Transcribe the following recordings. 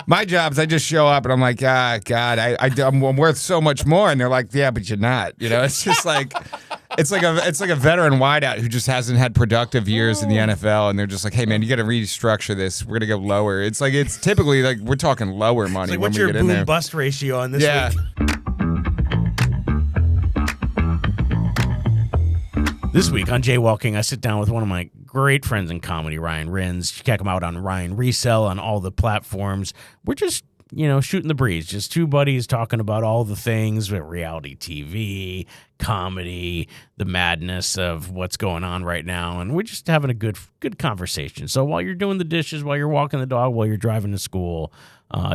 My job's I just show up and I'm like, God, I'm worth so much more, and they're like, yeah, but you're not. It's just like. It's like a veteran wideout who just hasn't had productive years in the NFL, and they're just like, "Hey, man, you got to restructure this. We're gonna go lower." It's typically like we're talking lower money. Like, when what's we your get in there. boom bust ratio on this week? This week on Jaywalking, I sit down with one of my great friends in comedy, Ryan Rinz. Check him out on Ryan Resell on all the platforms. We're just shooting the breeze. Just two buddies talking about all the things with reality TV, comedy, the madness of what's going on right now. And we're just having a good conversation. So while you're doing the dishes, while you're walking the dog, while you're driving to school,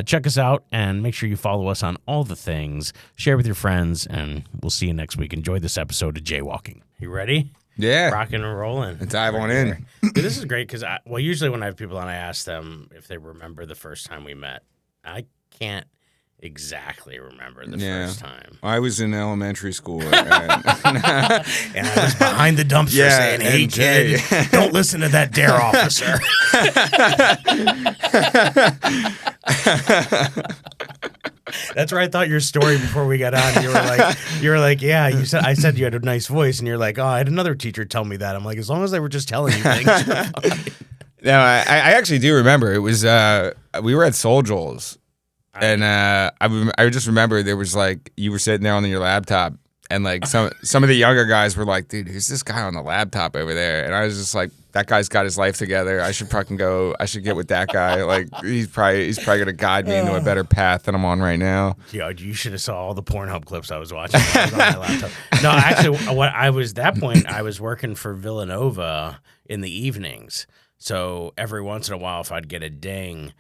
check us out and make sure you follow us on all the things. Share with your friends, and we'll see you next week. Enjoy this episode of Jaywalking. You ready? Yeah. Rocking and rolling. Dive on in. Dude, this is great because, usually when I have people on, I ask them if they remember the first time we met. I can't exactly remember the first time. I was in elementary school. And I was behind the dumpster saying, "Hey, kid, don't listen to that dare officer." That's where I thought your story before we got on. You were like, yeah. I said you had a nice voice, and you're like, oh, I had another teacher tell me that. I'm like, as long as they were just telling you things. No, I actually do remember. It was we were at Soul Joel's, and I just remember there was like you were sitting there on your laptop, and like some of the younger guys were like, "Dude, who's this guy on the laptop over there?" And I was just like, "That guy's got his life together. I should fucking go. I should get with that guy. Like he's probably gonna guide me into a better path than I'm on right now." Yeah, you should have saw all the Pornhub clips I was watching when I was on my laptop. No, actually, I was working for Villanova in the evenings. So every once in a while, if I'd get a ding,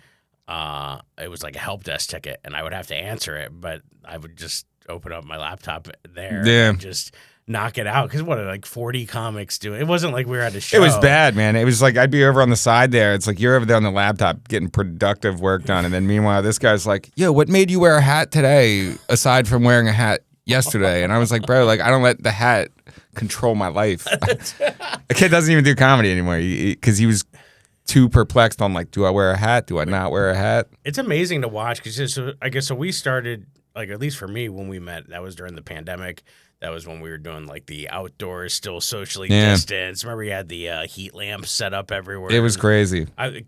it was like a help desk ticket, and I would have to answer it. But I would just open up my laptop there and just knock it out. Because like 40 comics do it. It wasn't like we were at a show. It was bad, man. It was like I'd be over on the side there. It's like you're over there on the laptop getting productive work done. And then meanwhile, this guy's like, yo, what made you wear a hat today aside from wearing a hat yesterday? And I was like, bro, like I don't let the hat control my life. The kid doesn't even do comedy anymore because he was too perplexed on like, do I wear a hat? Do I not wear a hat? It's amazing to watch because I guess we started, like at least for me when we met, that was during the pandemic. That was when we were doing like the outdoors, still socially distanced. Remember you had the heat lamps set up everywhere. It was crazy. And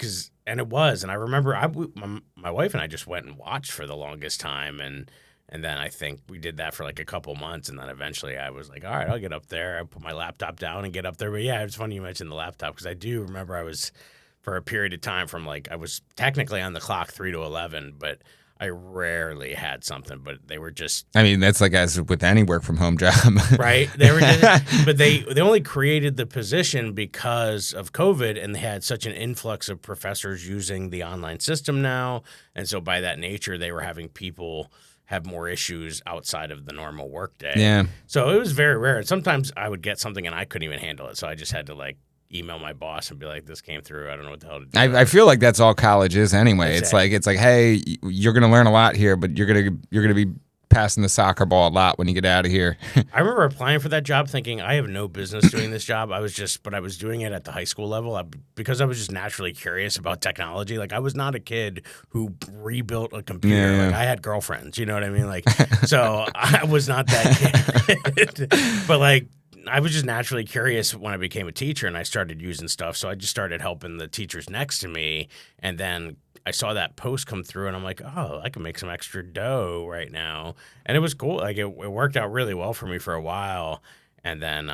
I remember my wife and I just went and watched for the longest time, and then I think we did that for like a couple months, and then eventually I was like, all right, I'll get up there. I put my laptop down and get up there. But yeah, it's funny you mentioned the laptop because I do remember I was, for a period of time from like, I was technically on the clock 3 to 11, but I rarely had something, but they were just... I mean, that's like as with any work from home job. Right? They were just, but they only created the position because of COVID, and they had such an influx of professors using the online system now. And so by that nature, they were having people have more issues outside of the normal workday. Yeah. So it was very rare. And sometimes I would get something and I couldn't even handle it. So I just had to like email my boss and be like, this came through. I don't know what the hell to do. I feel like that's all college is anyway. It's like, hey, you're going to learn a lot here, but you're going to be passing the soccer ball a lot when you get out of here. I remember applying for that job thinking I have no business doing this job. But I was doing it at the high school level because I was just naturally curious about technology. Like I was not a kid who rebuilt a computer. Yeah. Like I had girlfriends, you know what I mean? Like, so I was not that kid, but like, I was just naturally curious when I became a teacher and I started using stuff. So I just started helping the teachers next to me. And then I saw that post come through and I'm like, oh, I can make some extra dough right now. And it was cool. Like it worked out really well for me for a while. And then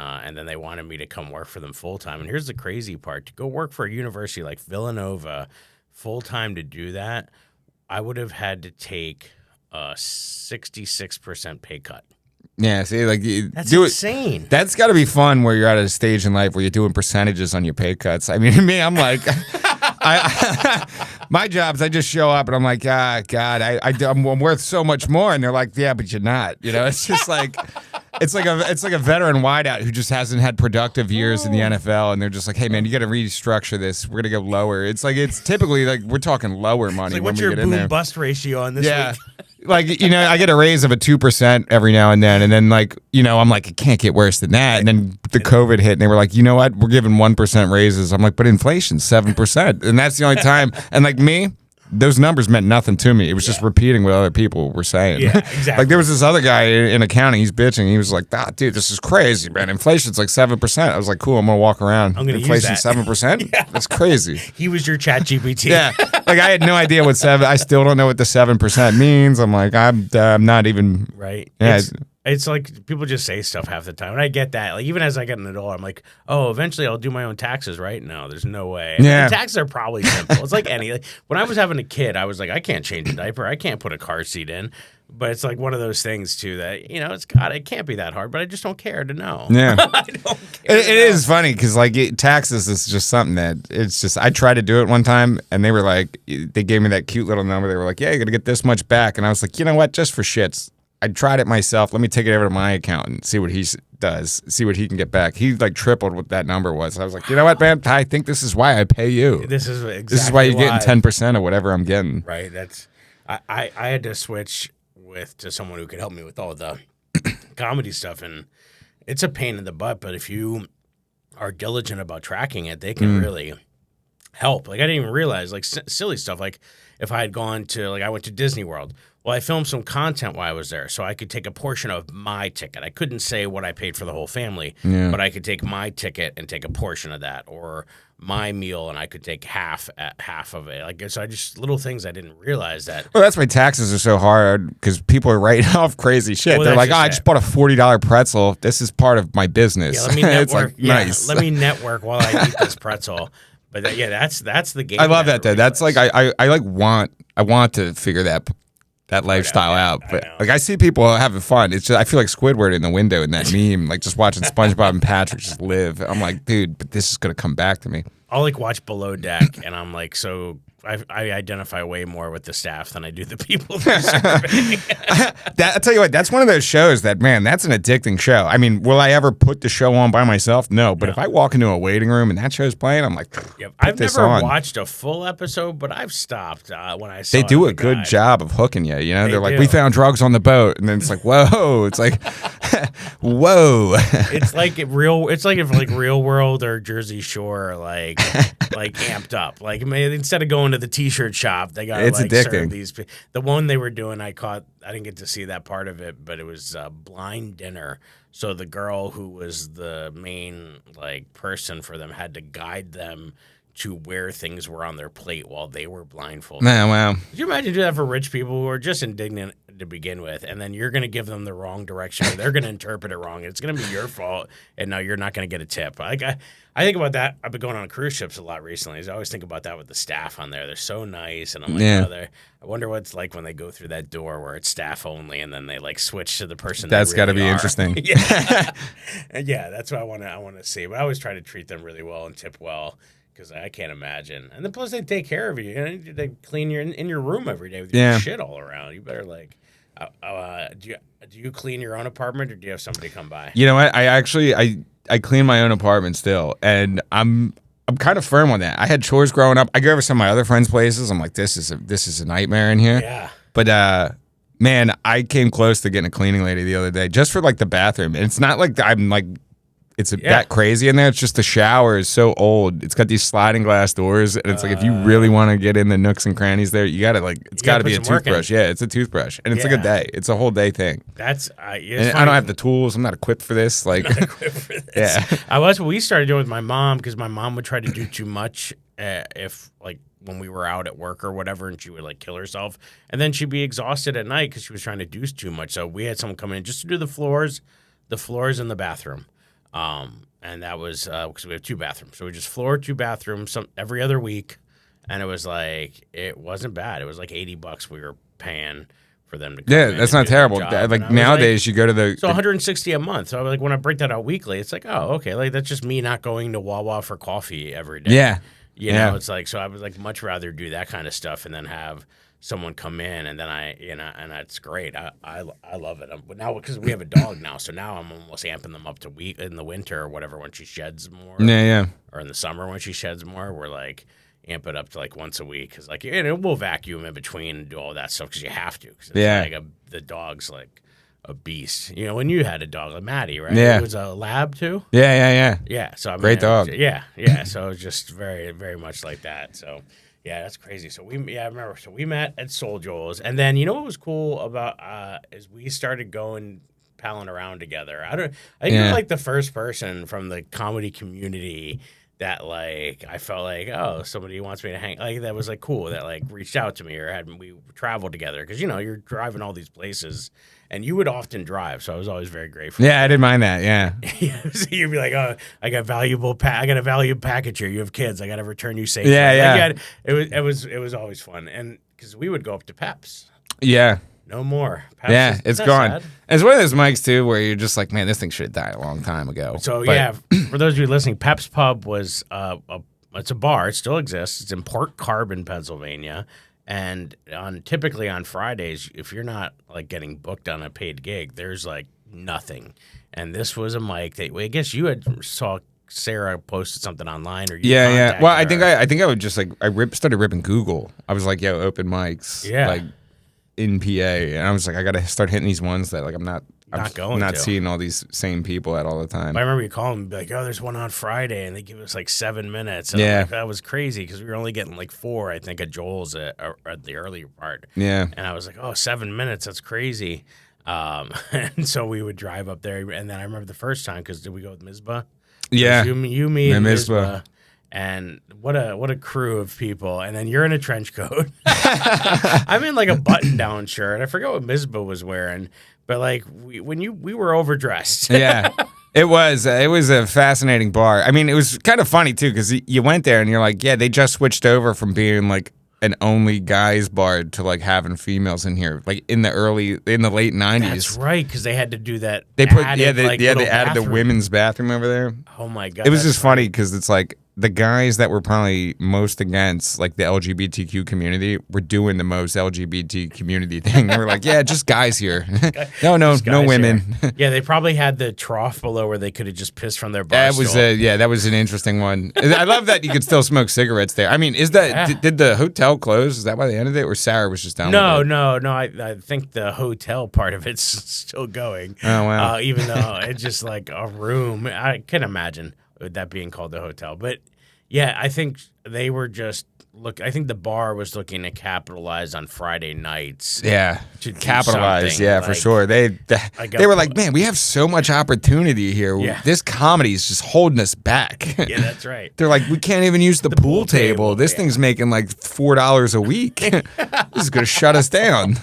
they wanted me to come work for them full time. And here's the crazy part. To go work for a university like Villanova full time to do that, I would have had to take a 66% pay cut. Yeah, see, like that's insane. That's got to be fun where you're at a stage in life where you're doing percentages on your pay cuts. I mean, to me, I'm like, my job's I just show up and I'm like, God, I'm worth so much more, and they're like, yeah, but you're not. It's just like, it's like a veteran wideout who just hasn't had productive years in the NFL, and they're just like, hey man, you got to restructure this. We're gonna go lower. It's typically like we're talking lower money. Like, when what's we your get in there. boom bust ratio on this week? Like, I get a raise of a 2% every now and then like, I'm like, it can't get worse than that. And then the COVID hit and they were like, you know what? We're giving 1% raises. I'm like, but inflation's 7%. And that's the only time. And like me, those numbers meant nothing to me. It was just repeating what other people were saying. Yeah, exactly. Like there was this other guy in accounting. He's bitching. He was like, dude, this is crazy, man. Inflation's like 7%. I was like, cool. I'm gonna walk around. I'm gonna Inflation's 7%. That's crazy. He was your chat GPT. Yeah, like I had no idea what 7. I still don't know what the 7% means. I'm like, I'm not even right. Yeah. It's like people just say stuff half the time, and I get that. Like even as I get an adult, I'm like, oh, eventually I'll do my own taxes, right? No, there's no way. Yeah. And taxes are probably simple. It's like when I was having a kid, I was like, I can't change a diaper, I can't put a car seat in. But it's like one of those things too that it can't be that hard. But I just don't care to know. Yeah, I don't care. It is funny because like taxes is just something that it's just. I tried to do it one time, and they were like, they gave me that cute little number. They were like, yeah, you're gonna get this much back, and I was like, you know what, just for shits. I tried it myself. Let me take it over to my accountant, see what he does, see what he can get back. He like tripled what that number was. I was like, you know what, man? I think this is why I pay you. This is exactly This is why you're getting 10% of whatever I'm getting. Right. I had to switch to someone who could help me with all the comedy stuff, and it's a pain in the butt. But if you are diligent about tracking it, they can really help. Like I didn't even realize like silly stuff. Like if I had gone to I went to Disney World. Well, I filmed some content while I was there, so I could take a portion of my ticket. I couldn't say what I paid for the whole family, but I could take my ticket and take a portion of that, or my meal, and I could take half of it. Like so, I just little things I didn't realize that. Well, that's why taxes are so hard because people are writing off crazy shit. Well, they're like, I just bought a $40 pretzel. This is part of my business. Yeah, let me network. It's like nice. Let me network while I eat this pretzel. But that's the game. I love that though. That's like I want to figure that lifestyle out. But like I see people having fun. It's just I feel like Squidward in the window in that meme, like just watching SpongeBob and Patrick just live. I'm like, dude, but this is gonna come back to me. I'll like watch Below Deck, and I'm like, so I identify way more with the staff than I do the people they're serving. I'll tell you what, that's one of those shows that, man, that's an addicting show. I mean, will I ever put the show on by myself? No. But if I walk into a waiting room and that show's playing, I'm like, I've never watched a full episode, but I've stopped when I saw They do a good job of hooking you. You know, they're like, do. we found drugs on the boat. And then it's like, whoa. It's like, whoa. It's like if Real World or Jersey Shore like amped up. Like instead of going to the t-shirt shop, they got it's addicting. Serve these. The one they were doing, I didn't get to see that part of it, but it was blind dinner. So the girl who was the main person for them had to guide them to where things were on their plate while they were blindfolded. Man, wow. Could you imagine doing that for rich people who are just indignant to begin with, and then you're going to give them the wrong direction, or they're going to interpret it wrong, and it's going to be your fault, and now you're not going to get a tip. I think about that. I've been going on cruise ships a lot recently. I always think about that with the staff on there. They're so nice, and I'm like, I wonder what it's like when they go through that door where it's staff only, and then they switch to the person. That's got to be are. interesting. Yeah, yeah, that's what I want to see. But I always try to treat them really well and tip well. Because I can't imagine, and then plus they take care of you. They clean your in your room every day with your shit all around. You better do you clean your own apartment, or do you have somebody come by? You know what? I clean my own apartment still, and I'm kind of firm on that. I had chores growing up. I go over some of my other friends' places. I'm like, this is a nightmare in here. Yeah. But man, I came close to getting a cleaning lady the other day just for the bathroom. And it's not like I'm it's that crazy in there. It's just the shower is so old. It's got these sliding glass doors, and it's if you really want to get in the nooks and crannies there, you gotta it's got to be a toothbrush. Yeah, it's a toothbrush, and it's a day. It's a whole day thing. That's and I don't have the tools. I'm not equipped for this. Not equipped for this. Yeah, we started doing with my mom because my mom would try to do too much if when we were out at work or whatever, and she would kill herself, and then she'd be exhausted at night because she was trying to do too much. So we had someone come in just to do the floors in the bathroom. And that was because we have 2 bathrooms, so we just floor 2 bathrooms every other week, and it was it wasn't bad. It was $80 we were paying for them to come in. That's not terrible. Nowadays, you go to the $160 a month. So when I break that out weekly, it's oh, okay, that's just me not going to Wawa for coffee every day. Yeah, you know, it's so I would much rather do that kind of stuff and then have someone come in, and then and that's great. I love it. But now because we have a dog now, so now I'm almost amping them up to in the winter or whatever when she sheds more. Yeah. Or in the summer when she sheds more, we're amp it up to once a week because we'll vacuum in between and do all that stuff because you have to. Cause the dog's a beast. You know, when you had a dog, Maddie, right? Yeah. It was a lab too. Yeah. Yeah. So great dog. Yeah. So it was just very, very much like that. So. Yeah, that's crazy. So I remember. So we met at Soul Joel's, and then you know what was cool about is we started going palling around together. I think you're like the first person from the comedy community that like I felt like, oh, somebody wants me to hang, like that was like cool, that like reached out to me or had we traveled together, because you know you're driving all these places and you would often drive, so I was always very grateful. Yeah, I didn't mind that. Yeah. Yeah, so you'd be like, oh, I got I got a valuable package here. You have kids. I got to return you safely. Yeah. Like, it was always fun, and because we would go up to Peps. Yeah. No more. Peps Yeah, it's gone. sad. And it's one of those mics too where you're just like, man, this thing should have died a long time ago. So But- yeah, for those of you listening, Pep's Pub was it's a bar. It still exists. It's in Port Carbon, Pennsylvania. And typically on Fridays, if you're not like getting booked on a paid gig, there's like nothing. And this was a mic that I guess you had saw Sarah posted something online, or you Yeah. Well, I contacted think I would just like started ripping Google. I was like, yo, open mics. Yeah. Like in PA, and I was like, I gotta start hitting these ones that like I'm not seeing all these same people at all the time. I remember you calling me and be like, oh, there's one on Friday, and they give us like 7 minutes. And Yeah. like, that was crazy because we were only getting like 4, I think, at Joel's at the earlier part. Yeah. And I was like, oh, 7 minutes, that's crazy. And so we would drive up there, and then I remember the first time, because did we go with Mizpah? Yeah. You, me, and Mizpah. Mizpah. And what a crew of people. And then you're in a trench coat. I'm in like a button-down shirt. I forget what Mizpah was wearing, but like we were overdressed. Yeah. It was a fascinating bar. I mean, it was kind of funny too, because you went there and you're like, yeah, they just switched over from being like an only guys bar to like having females in here, like in the late 90s. That's right, because they had to do that. They put added, they added the bathroom. women's bathroom over there. Oh my god, It was that's just funny because it's like the guys that were probably most against like the LGBTQ community were doing the most LGBT community thing. They were like, yeah, just guys here. no Just guys women. here. Yeah, they probably had the trough below where they could have just pissed from their bar That was stool. that was an interesting one. I love that you could still smoke cigarettes there. I mean, did the hotel close? Is that why they ended it, or Sarah was just down? No. with it? I think the hotel part of it's still going. Oh wow. Even though it's just like a room. I can imagine that being called the hotel. But yeah, I think they were just I think the bar was looking to capitalize on Friday nights. Yeah, To do capitalize. something, Yeah, for like- sure. They were like, man, we have so much opportunity here. Yeah. This comedy is just holding us back. Yeah, that's right. They're like, we can't even use the pool table. This yeah. thing's making like $4 a week. This is gonna shut us down.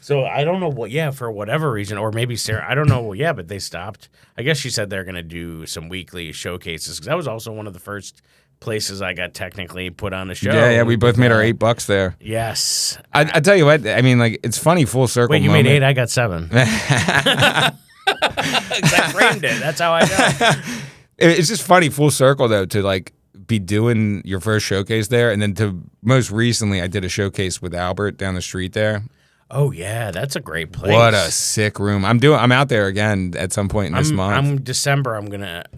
So I don't know what, for whatever reason, or maybe Sarah, I don't know. But they stopped. I guess she said they're going to do some weekly showcases, because that was also one of the first places I got technically put on a show. Yeah. We both made our $8 there. Yes. I tell you what. I mean, like, it's funny. Full circle. Wait, you moment. made 8, I got 7. 'Cause I framed it. That's how I know. It's just funny. Full circle though, to like be doing your first showcase there, and then to most recently, I did a showcase with Albert down the street there. Oh yeah, that's a great place. What a sick room! I'm out there again at some point in this month. I'm December.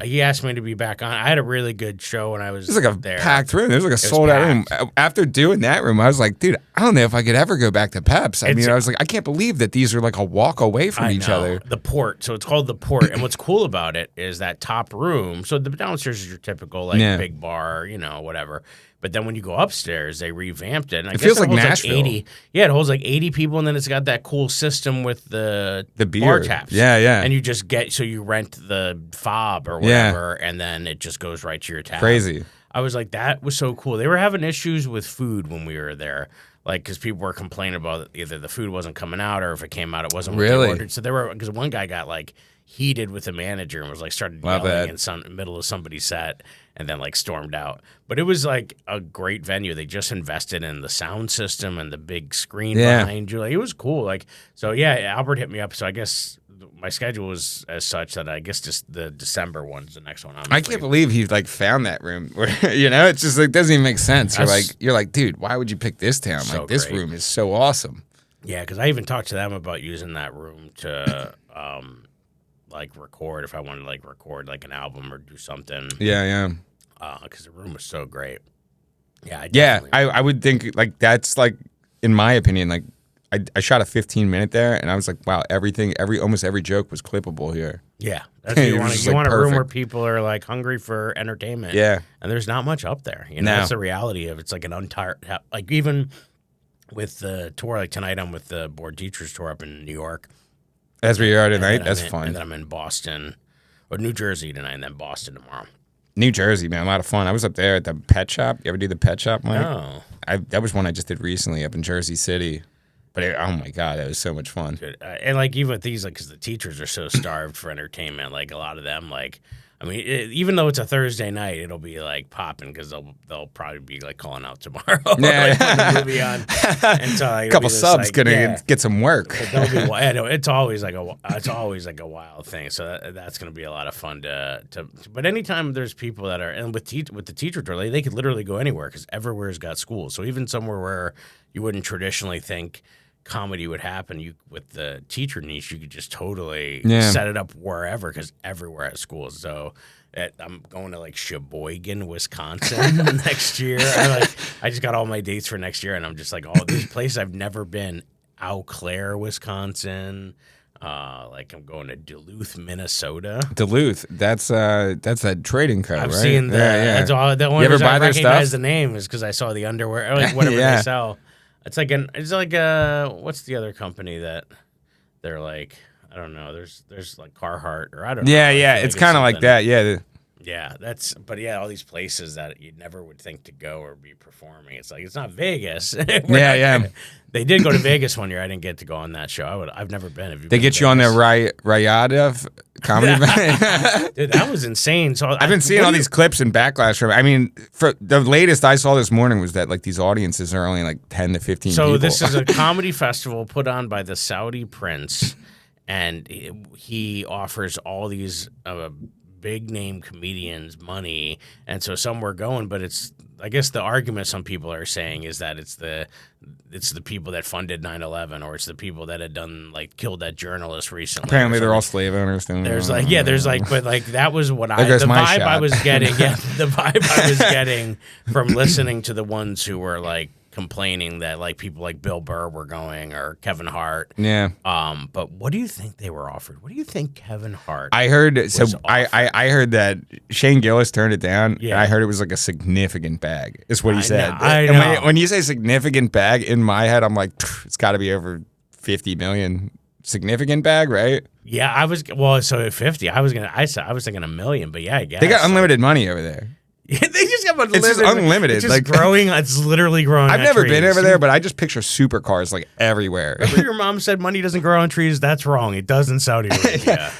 He asked me to be back on. I had a really good show when I was It was like a there. packed room. It was like a sold out room. After doing that room, I was like, dude, I don't know if I could ever go back to Peps. I was like, I can't believe that these are like a walk away from each other. The Port. So it's called the Port. And what's cool about it is that top room. So the downstairs is your typical like big bar, whatever. But then when you go upstairs, they revamped it. And It feels like Nashville. 80, it holds like 80 people, and then it's got that cool system with the beer. bar taps. Yeah. And you just you rent the fob or whatever, and then it just goes right to your tab. Crazy. I was like, that was so cool. They were having issues with food when we were there. Like, because people were complaining about either the food wasn't coming out, or if it came out, it wasn't what Really? they ordered. So because one guy got like heated with the manager and was like started yelling in the middle of somebody's set, and then like stormed out. But it was like a great venue. They just invested in the sound system and the big screen behind you. Like, it was cool. Like, so Albert hit me up. So I guess my schedule was as such that I guess just the December one's the next one. I can't believe he like found that room. It's just like doesn't even make sense. You're like, dude, why would you pick this town? So Like, this great. room is so awesome. Yeah, because I even talked to them about using that room to like record if I wanted to like record like an album or do something. Yeah. Because the room was so great. Yeah. I would think like that's like, in my opinion, like I shot a 15-minute there, and I was like, wow, almost every joke was clippable here. Yeah, that's what you It want. was just, You like, want a room where perfect. people are like hungry for entertainment. Yeah. And there's not much up there. You know, No. that's the reality of it. It's like an untired, like even with the tour, like tonight I'm with the board teachers tour up in New York. That's where you are And tonight. then That's And fun. then I'm in Boston or New Jersey tonight, and then Boston tomorrow. New Jersey, man, a lot of fun. I was up there at the pet shop. You ever do the pet shop, Mike? No. That was one I just did recently up in Jersey City. But oh my God, it was so much fun. Good. And like even with these, like, because the teachers are so starved for entertainment, like a lot of them, like, I mean, even though it's a Thursday night, it'll be like popping because they'll probably be like calling out tomorrow, or, like, putting a movie on, and so like, A couple subs like, gonna get some work. But they'll be, I know, it's always like a wild thing. So that's going to be a lot of fun to. But anytime there's people that are, and with the teacher tour, they could literally go anywhere because everywhere's got schools. So even somewhere where you wouldn't traditionally think comedy would happen, with the teacher niche, you could just totally set it up wherever because everywhere at schools. So I'm going to like Sheboygan, Wisconsin next year. I just got all my dates for next year, and I'm just like, all these places I've never been. Eau Claire, Wisconsin. Like I'm going to Duluth, Minnesota. Duluth, that's that trading code, I've right? seen that. Yeah. That's all. The only You ever reason buy I their recognize stuff? the name is because I saw the underwear, or like whatever Yeah. they sell. It's like what's the other company that they're like? I don't know. There's like Carhartt, or I don't know. Yeah, I yeah. feel It's kind of like something. that. Yeah. Yeah, but all these places that you never would think to go or be performing. It's like, it's not Vegas. Yeah. They did go to Vegas one year. I didn't get to go on that show. I've never been. Have you They been get to you on their Vegas? Rayada comedy. Dude, that was insane. So I've been seeing all these clips and backlash from. I mean, for the latest I saw this morning was that like these audiences are only like 10 to 15 So people. this is a comedy festival put on by the Saudi prince, and he offers all these big name comedians money, and so some were going, but it's, I guess the argument some people are saying is that it's the people that funded 9/11, or it's the people that had killed that journalist recently. Apparently they're all slave owners. There's but like that was what goes the my vibe I shot. was getting. Yeah, the vibe I was getting from listening to the ones who were like complaining that like people like Bill Burr were going, or Kevin Hart. Yeah. But what do you think they were offered? What do you think Kevin Hart? I heard was I heard that Shane Gillis turned it down. Yeah. And I heard it was like a significant bag. Is what he said. I And know. when you say significant bag, in my head I'm like, it's got to be over 50 million. Significant bag, right? Yeah, so 50. I was thinking $1 million, but yeah, I guess They got unlimited money over there. Yeah, they just got unlimited. It's just unlimited. It's just like growing. It's literally growing. I've on never been trees. over there, but I just picture supercars like everywhere. Remember your mom said money doesn't grow on trees? That's wrong. It does in Saudi Arabia.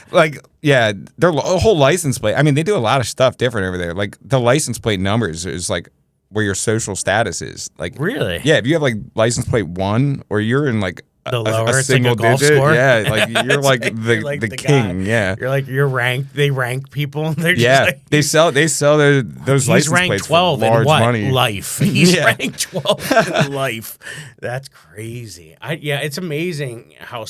Their whole license plate. I mean, they do a lot of stuff different over there. Like the license plate numbers is like where your social status is. Like Really? yeah, if you have like license plate 1, or you're in like The lower, a it's like a single golf digit, score? yeah, like you're like You're like the the king. guy. Yeah, You're ranked. They rank people. They're just yeah. like, They sell those he's license ranked plates 12 for in large what? money. Life. He's Yeah. ranked 12 in life. That's crazy. It's amazing how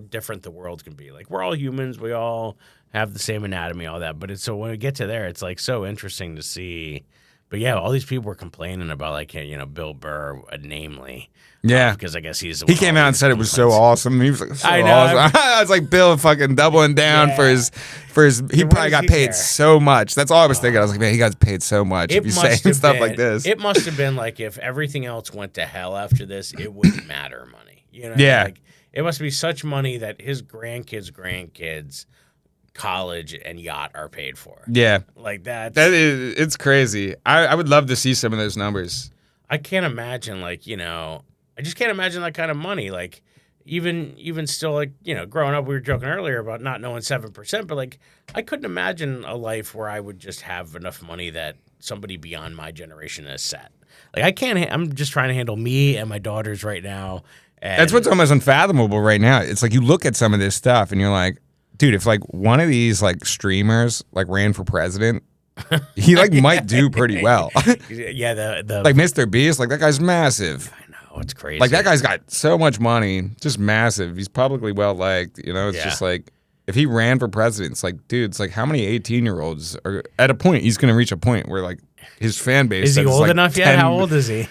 different the world can be. Like, we're all humans. We all have the same anatomy, all that. But so when we get to there, it's like so interesting to see. But yeah, all these people were complaining about Bill Burr, namely. Yeah. Because I guess he's the He one came all out and these said it was so complaints. awesome. He was like, so I know. awesome. I was like, Bill fucking doubling down for his. He what probably does got he paid care? so much. That's all I was thinking. I was like, man, he got paid so much if he's saying stuff like this. It must have been like if everything else went to hell after this, it wouldn't matter money. Yeah. Like, it must be such money that his grandkids, college and yacht are paid for. Yeah. Like that. It's crazy. I would love to see some of those numbers. I can't imagine I just can't imagine that kind of money. Like even still, like, growing up, we were joking earlier about not knowing 7%, but like I couldn't imagine a life where I would just have enough money that somebody beyond my generation is set. Like I can't. I'm just trying to handle me and my daughters right now. And That's what's almost unfathomable right now. It's like you look at some of this stuff and you're like, dude, if like one of these like streamers like ran for president, he like might do pretty well. Yeah, the Like Mr. Beast, like that guy's massive. I know, it's crazy. Like that guy's got so much money, just massive. He's publicly well liked. It's Yeah. just like if he ran for president, it's like, dude, it's like how many 18-year-olds are at a point? He's gonna reach a point where like his fan base Is he says, old like, enough yet? 10 How old is he?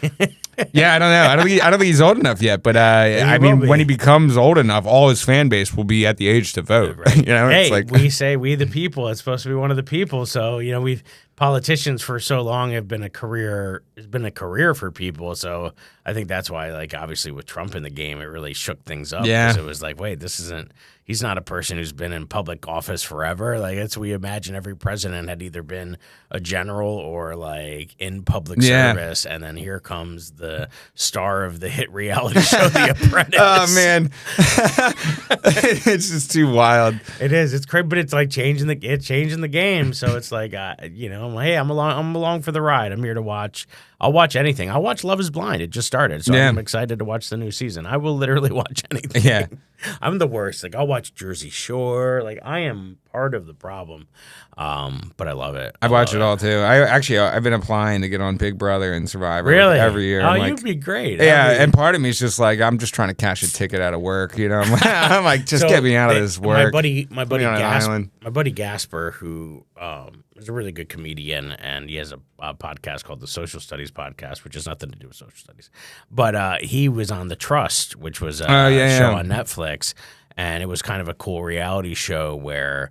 Yeah, I don't know. I don't think he's old enough yet. But I mean, when he becomes old enough, all his fan base will be at the age to vote. Right. You know, hey, it's like we say we the people. It's supposed to be one of the people. So we've politicians for so long have been a career. It's been a career for people. So I think that's why, like, obviously with Trump in the game, it really shook things up. Yeah. Because it was like, wait, this isn't. He's not a person who's been in public office forever. Like, that's we imagine every president had either been a general or like in public service, and then here comes the star of the hit reality show, The Apprentice. Oh man, it's just too wild. It is. It's crazy, but it's like changing the game. So it's like, I'm like, hey, I'm along for the ride. I'm here to watch. I'll watch anything. I'll watch Love Is Blind. It just started, so I'm excited to watch the new season. I will literally watch anything. Yeah. I'm the worst. Like, I'll watch Jersey Shore. Like, I am part of the problem, but I love it. I watch it all too. I've been applying to get on Big Brother and Survivor really every year. Oh, like, you'd be great. Yeah, and part of me is just like, I'm just trying to cash a ticket out of work. You know, I'm like, just get me out of this work. My buddy Gasper, who is a really good comedian, and he has a podcast called the Social Studies Podcast, which has nothing to do with social studies. But he was on The Trust, which was a show on Netflix, and it was kind of a cool reality show where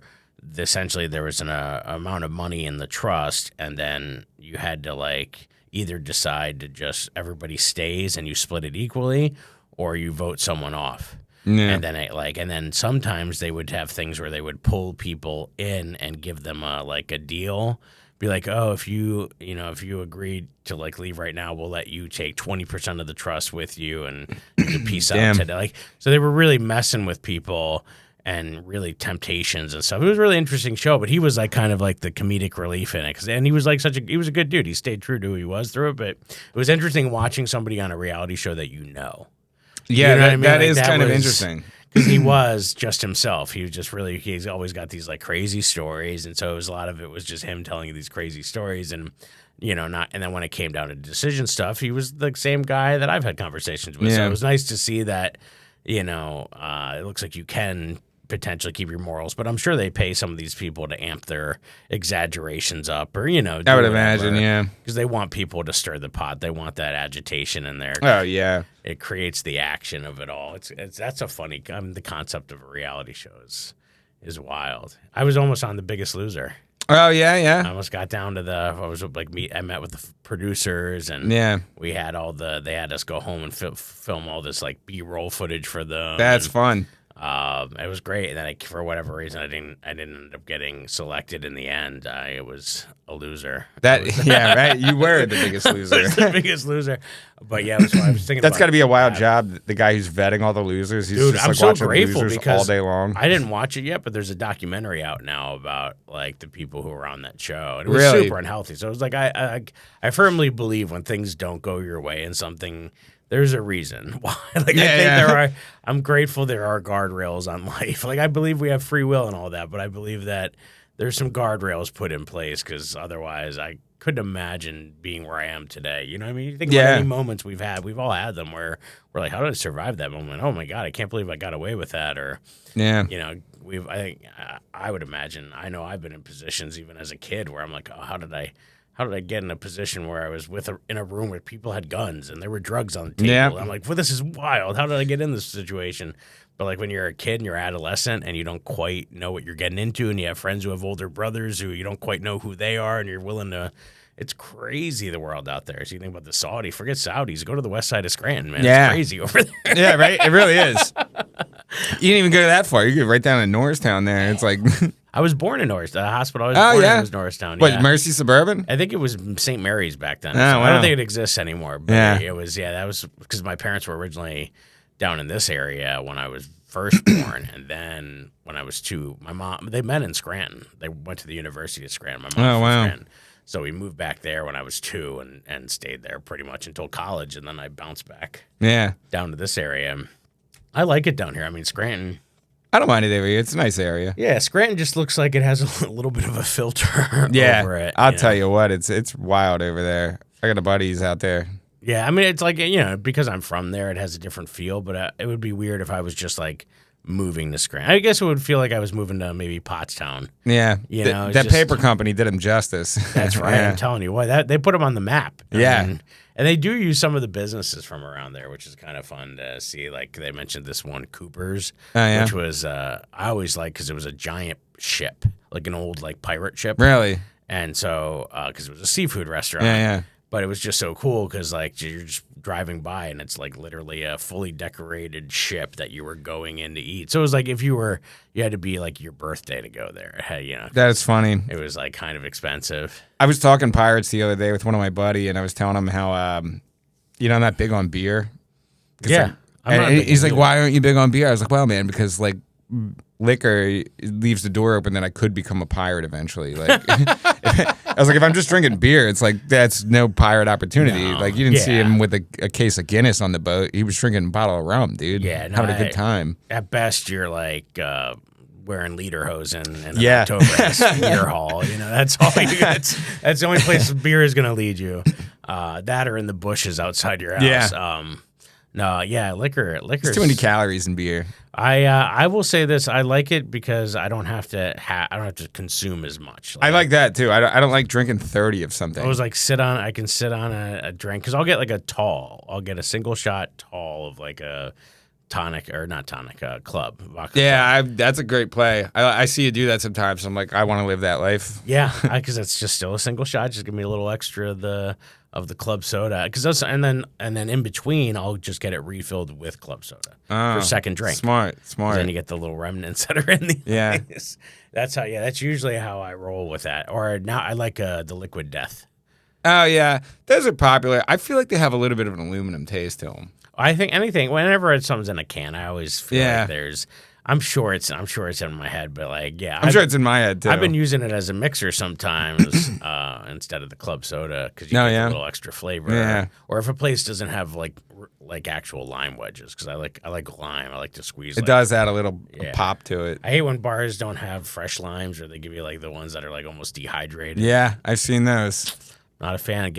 essentially there was an amount of money in the trust, and then you had to like either decide to just everybody stays and you split it equally, or you vote someone off. Yeah. And then and then sometimes they would have things where they would pull people in and give them a deal. Be like, oh, if you agreed to like leave right now, we'll let you take 20% of the trust with you and peace out today. Like, so they were really messing with people and really temptations and stuff. It was a really interesting show, but he was like kind of like the comedic relief in it, and he was like he was a good dude. He stayed true to who he was through it, but it was interesting watching somebody on a reality show that you know. Yeah, you know what I mean? That is kind of interesting. Because he was just himself. He was just he's always got these like crazy stories. And so a lot of it was just him telling you these crazy stories and, and then when it came down to decision stuff, he was the same guy that I've had conversations with. Yeah. So it was nice to see that, it looks like you can potentially keep your morals, but I'm sure they pay some of these people to amp their exaggerations up or, I would imagine, yeah. Because they want people to stir the pot. They want that agitation in there. Oh, yeah. It creates the action of it all. That's a funny, the concept of a reality show is wild. I was almost on The Biggest Loser. Oh, yeah. I almost got down to I met with the producers and we had they had us go home and film all this like B-roll footage for them. That's fun. It was great, and then for whatever reason, I didn't end up getting selected in the end. I was a loser. Right. You were the biggest loser. I was the biggest loser. But yeah, that's what I was thinking. That's got to be a wild job. The guy who's vetting all the losers. He's just I'm like so watching grateful losers because all day long. I didn't watch it yet, but there's a documentary out now about like the people who were on that show. And it was really? Super unhealthy. So it was like I firmly believe when things don't go your way in something, there's a reason why. I'm grateful there are guardrails on life. Like, I believe we have free will and all that, but I believe that there's some guardrails put in place because otherwise I couldn't imagine being where I am today. You know what I mean? You think about any moments we've all had them where we're like, how did I survive that moment? Oh my God, I can't believe I got away with that. Or, I would imagine, I know I've been in positions even as a kid where I'm like, oh, how did I get in a position where I was in a room where people had guns and there were drugs on the table? Yeah. I'm like, well, this is wild. How did I get in this situation? But like when you're a kid and you're adolescent and you don't quite know what you're getting into and you have friends who have older brothers who you don't quite know who they are and you're willing to – it's crazy the world out there. So you think about forget Saudis. Go to the west side of Scranton, man. Yeah. It's crazy over there. Yeah, right? It really is. You didn't even go that far. You get right down in Norristown there. It's like – I was born in Norristown. The hospital I was born in was Norristown. What, Mercy Suburban? I think it was St. Mary's back then. I don't think it exists anymore. But it was, that was because my parents were originally down in this area when I was first born. And then when I was 2, my mom, they met in Scranton. They went to the University of Scranton. My mom was from Scranton. So we moved back there when I was 2 and stayed there pretty much until college. And then I bounced back down to this area. I like it down here. I mean, Scranton. I don't mind it over here. It's a nice area. Yeah, Scranton just looks like it has a little bit of a filter over it. I'll tell you what, it's wild over there. I got a buddies out there. Yeah, I mean, it's like, because I'm from there, it has a different feel, but it would be weird if I was just like moving to Scranton. I guess it would feel like I was moving to maybe Pottstown. Yeah, You know, it's that just- paper company did him justice. That's right. Yeah. I'm telling you, they put them on the map. Yeah. And they do use some of the businesses from around there, which is kind of fun to see. Like they mentioned this one, Cooper's, Oh, yeah? which was I always liked because it was a giant ship, like an old like pirate ship. Really? And so because it was a seafood restaurant. Yeah. But it was just so cool because like you're just driving by and it's like literally a fully decorated ship that you were going in to eat. So it was like if you had to be like your birthday to go there. That's funny. It was like kind of expensive. I was talking pirates the other day with one of my buddy, and I was telling him how, I'm not big on beer. 'Cause, Yeah. like, I'm not and big he's on like, beer. why aren't you big on beer? I was like, well, man, because like liquor leaves the door open that I could become a pirate eventually. Like, I was like, if I'm just drinking beer, it's like that's no pirate opportunity. No. Like, you didn't see Yeah. him with a case of Guinness on the boat. He was drinking a bottle of rum, dude. Yeah, no, having a good time. At best, you're like wearing lederhosen in an Yeah. Oktoberfest beer hall. You know, that's all. That's the only place beer is going to lead you. That or in the bushes outside your house. Yeah. No, yeah, liquor. There's too many calories in beer. I will say this. I like it because I don't have to. I don't have to consume as much. I like that too. I don't like drinking 30 of something. I was like, I can sit on a drink because I'll get like a tall. I'll get a single shot tall of like a tonic or not tonic, club. Vodka Yeah, club. that's a great play. I see you do that sometimes. I'm like, I want to live that life. Yeah, because it's just still a single shot. Just give me a little extra of the club soda. Because and then in between, I'll just get it refilled with club soda for second drink. Smart. Then you get the little remnants that are in the Yeah. That's how. Yeah, that's usually how I roll with that. Or now I like the Liquid Death. Oh yeah, those are popular. I feel like they have a little bit of an aluminum taste to them. I think whenever something's in a can, I always feel Yeah. like there's. I'm sure it's in my head, but like, yeah, I'm sure it's in my head too. I've been using it as a mixer sometimes instead of the club soda because you Oh, get yeah? a little extra flavor. Yeah. Or if a place doesn't have like actual lime wedges because I like lime. I like to squeeze. It does add a little Yeah. pop to it. I hate when bars don't have fresh limes or they give you like the ones that are like almost dehydrated. Yeah, I've seen those. Not a fan of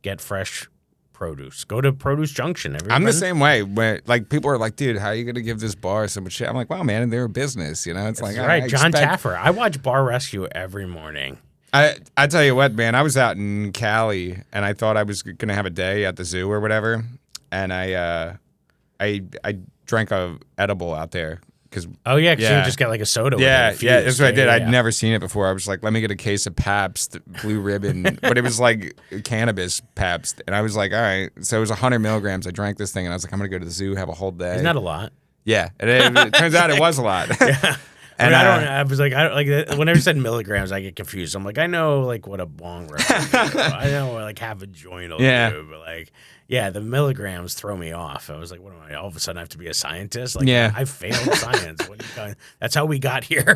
get fresh produce. Go to Produce Junction. I'm the same way. Where like people are like, dude, how are you gonna give this bar so much shit? I'm like, wow, man, they're a business. You know, it's like That's right, John expect- Taffer. I watch Bar Rescue every morning. I tell you what, man, I was out in Cali and I thought I was gonna have a day at the zoo or whatever, and I drank a edible out there because Oh yeah, because Yeah. you just get like a soda. yeah, with it yeah, infused. that's what I did. Yeah, I'd yeah. never seen it before. I was like, let me get a case of Pabst Blue Ribbon, but it was like cannabis Pabst, and I was like, all right. So it was 100 milligrams. I drank this thing, and I was like, I'm gonna go to the zoo, have a whole day. Isn't that a lot? Yeah, it turns out it was a lot. And And I was like, whenever you said milligrams, I get confused. I'm like, I know like what a bong rip will do. I know what, like half a joint will Yeah. do, but like, yeah, the milligrams throw me off. I was like, what am I? All of a sudden, I have to be a scientist? Like, Yeah. I failed science. What are you going? That's how we got here.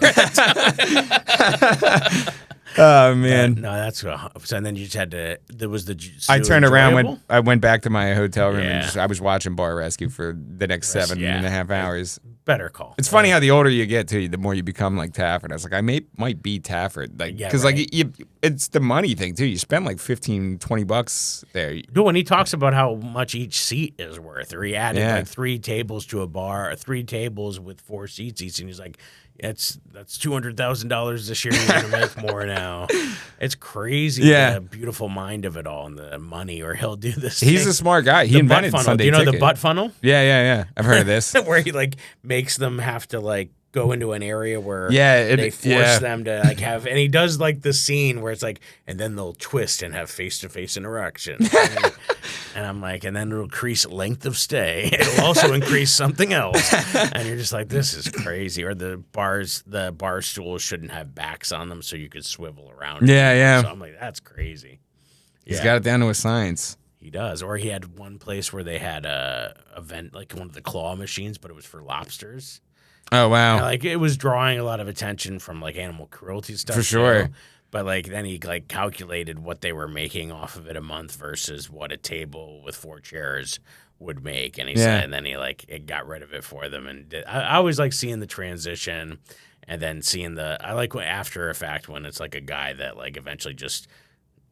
Oh man. No, that's so. And then you just had to. There was the. I turned around, enjoyable? I went back to my hotel room, Yeah. and I was watching Bar Rescue for the next Rest- 7.5 yeah. hours. Better call. It's funny how the older you get, too, the more you become like Tafford. I was like, I might be Tafford, like Yeah, because right. like it's the money thing too. You spend like $15-$20 there. No, when he talks about how much each seat is worth, or he added Yeah. like 3 tables to a bar, or 3 tables with 4 seats each, and he's like, that's $200,000 this year. You're gonna make more now. It's crazy. Yeah. The beautiful mind of it all and the money. Or he'll do this. He's thing. a smart guy. He The butt invented funnel. Sunday Do you know Ticket. the butt funnel? Yeah. I've heard of this. Where he like makes them have to like go into an area where Yeah, they force them to like have, and he does like the scene where it's like, and then they'll twist and have face-to-face interaction. And I'm like, and then it'll increase length of stay. It'll also increase something else. And you're just like, this is crazy. Or the bar stools shouldn't have backs on them so you could swivel around. Yeah. So I'm like, that's crazy. He's got it down to a science. He does. Or he had one place where they had a event, like one of the claw machines, but it was for lobsters. Oh wow. And, like, it was drawing a lot of attention from like animal cruelty stuff. For sure. too. But like then he like calculated what they were making off of it a month versus what a table with 4 chairs would make, and he said, and then he like it got rid of it for them. And I always like seeing the transition, and then seeing I like when after effect when it's like a guy that like eventually just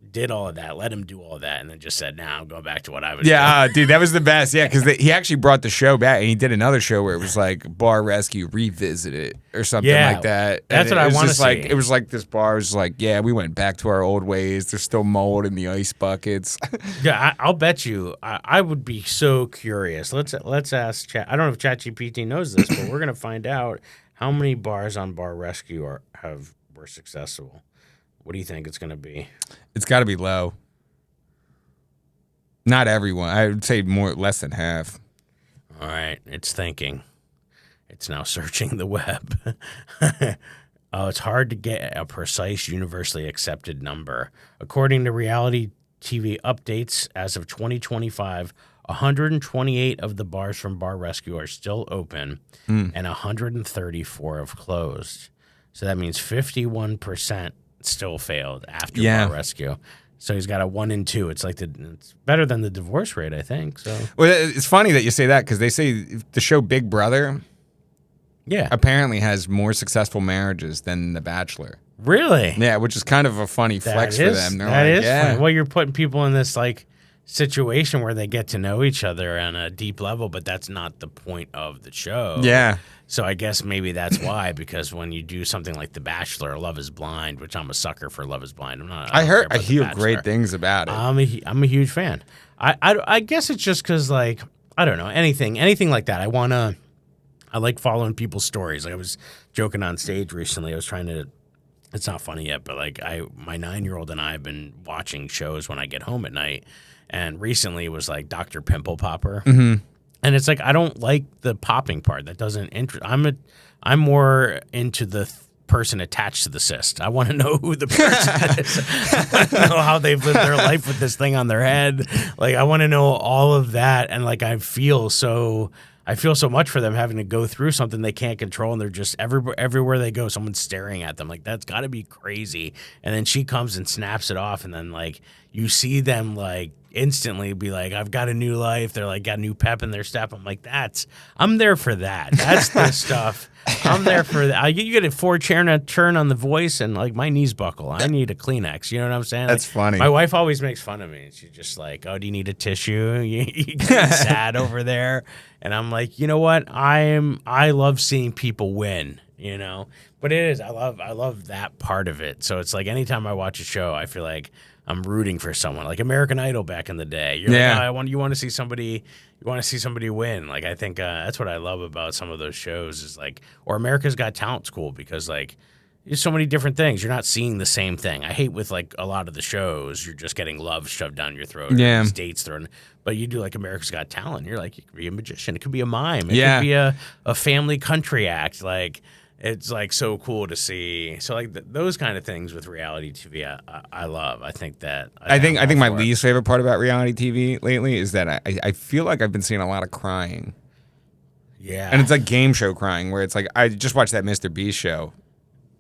did all of that, let him do all of that, and then just said, "Now I'm going back to what I was doing." Yeah, dude, that was the best. Yeah, because he actually brought the show back, and he did another show where it was like Bar Rescue Revisited or something like that. That's what I want to see. It was like this bar was like, yeah, we went back to our old ways. There's still mold in the ice buckets. Yeah, I'll bet you. I would be so curious. Let's ask Chat. I don't know if ChatGPT knows this, but we're gonna find out how many bars on Bar Rescue were successful. What do you think it's gonna be? It's got to be low. Not everyone. I would say less than half. All right, it's thinking. It's now searching the web. It's hard to get a precise, universally accepted number. According to reality TV updates, as of 2025, 128 of the bars from Bar Rescue are still open, and 134 have closed. So that means 51% still failed after Bar Rescue. So he's got a 1 in 2. It's like it's better than the divorce rate, I think. So well, it's funny that you say that because they say the show Big Brother, apparently has more successful marriages than The Bachelor. Really? Yeah, which is kind of a funny flex for them. That is funny. Well, you're putting people in this like situation where they get to know each other on a deep level, but that's not the point of the show. Yeah. So I guess maybe that's why, because when you do something like The Bachelor or Love is Blind, which I'm a sucker for Love is Blind. I hear great things about it. I'm a huge fan. I guess it's just because, like, I don't know, anything like that. I like following people's stories. Like I was joking on stage recently. I was trying to, it's not funny yet, but like my 9-year-old and I have been watching shows when I get home at night. And recently it was like Dr. Pimple Popper. Mm-hmm. And it's like, I don't like the popping part. That doesn't interest. I'm more into the person attached to the cyst. I want to know who the person is. I want to know how they've lived their life with this thing on their head. Like, I want to know all of that. And like, I feel so much for them having to go through something they can't control. And they're just everywhere they go, someone's staring at them. Like, that's got to be crazy. And then she comes and snaps it off. And then like, you see them like instantly be like, I've got a new life. They're like, got new pep in their step. I'm like, I'm there for that. That's the stuff. I'm there for that. You get a 4-turn on the voice and like my knees buckle. I need a Kleenex. You know what I'm saying? That's like, funny. My wife always makes fun of me. She's just like, oh, do you need a tissue? You get sad over there. And I'm like, you know what? I love seeing people win, you know, but it is, I love that part of it. So it's like, anytime I watch a show, I feel like I'm rooting for someone, like American Idol back in the day. You're like, oh, you want to see somebody win. Like, I think that's what I love about some of those shows is like, or America's Got Talent's cool because like there's so many different things. You're not seeing the same thing. I hate with like a lot of the shows, you're just getting love shoved down your throat. Yeah. These dates thrown. But you do like America's Got Talent. You're like, it could be a magician. It could be a mime. It could be a family country act. Like, it's like so cool to see. So like those kind of things with reality TV, I love. I think that I think my least favorite part about reality TV lately is that I feel like I've been seeing a lot of crying. Yeah, and it's like game show crying where it's like I just watched that Mr. Beast show.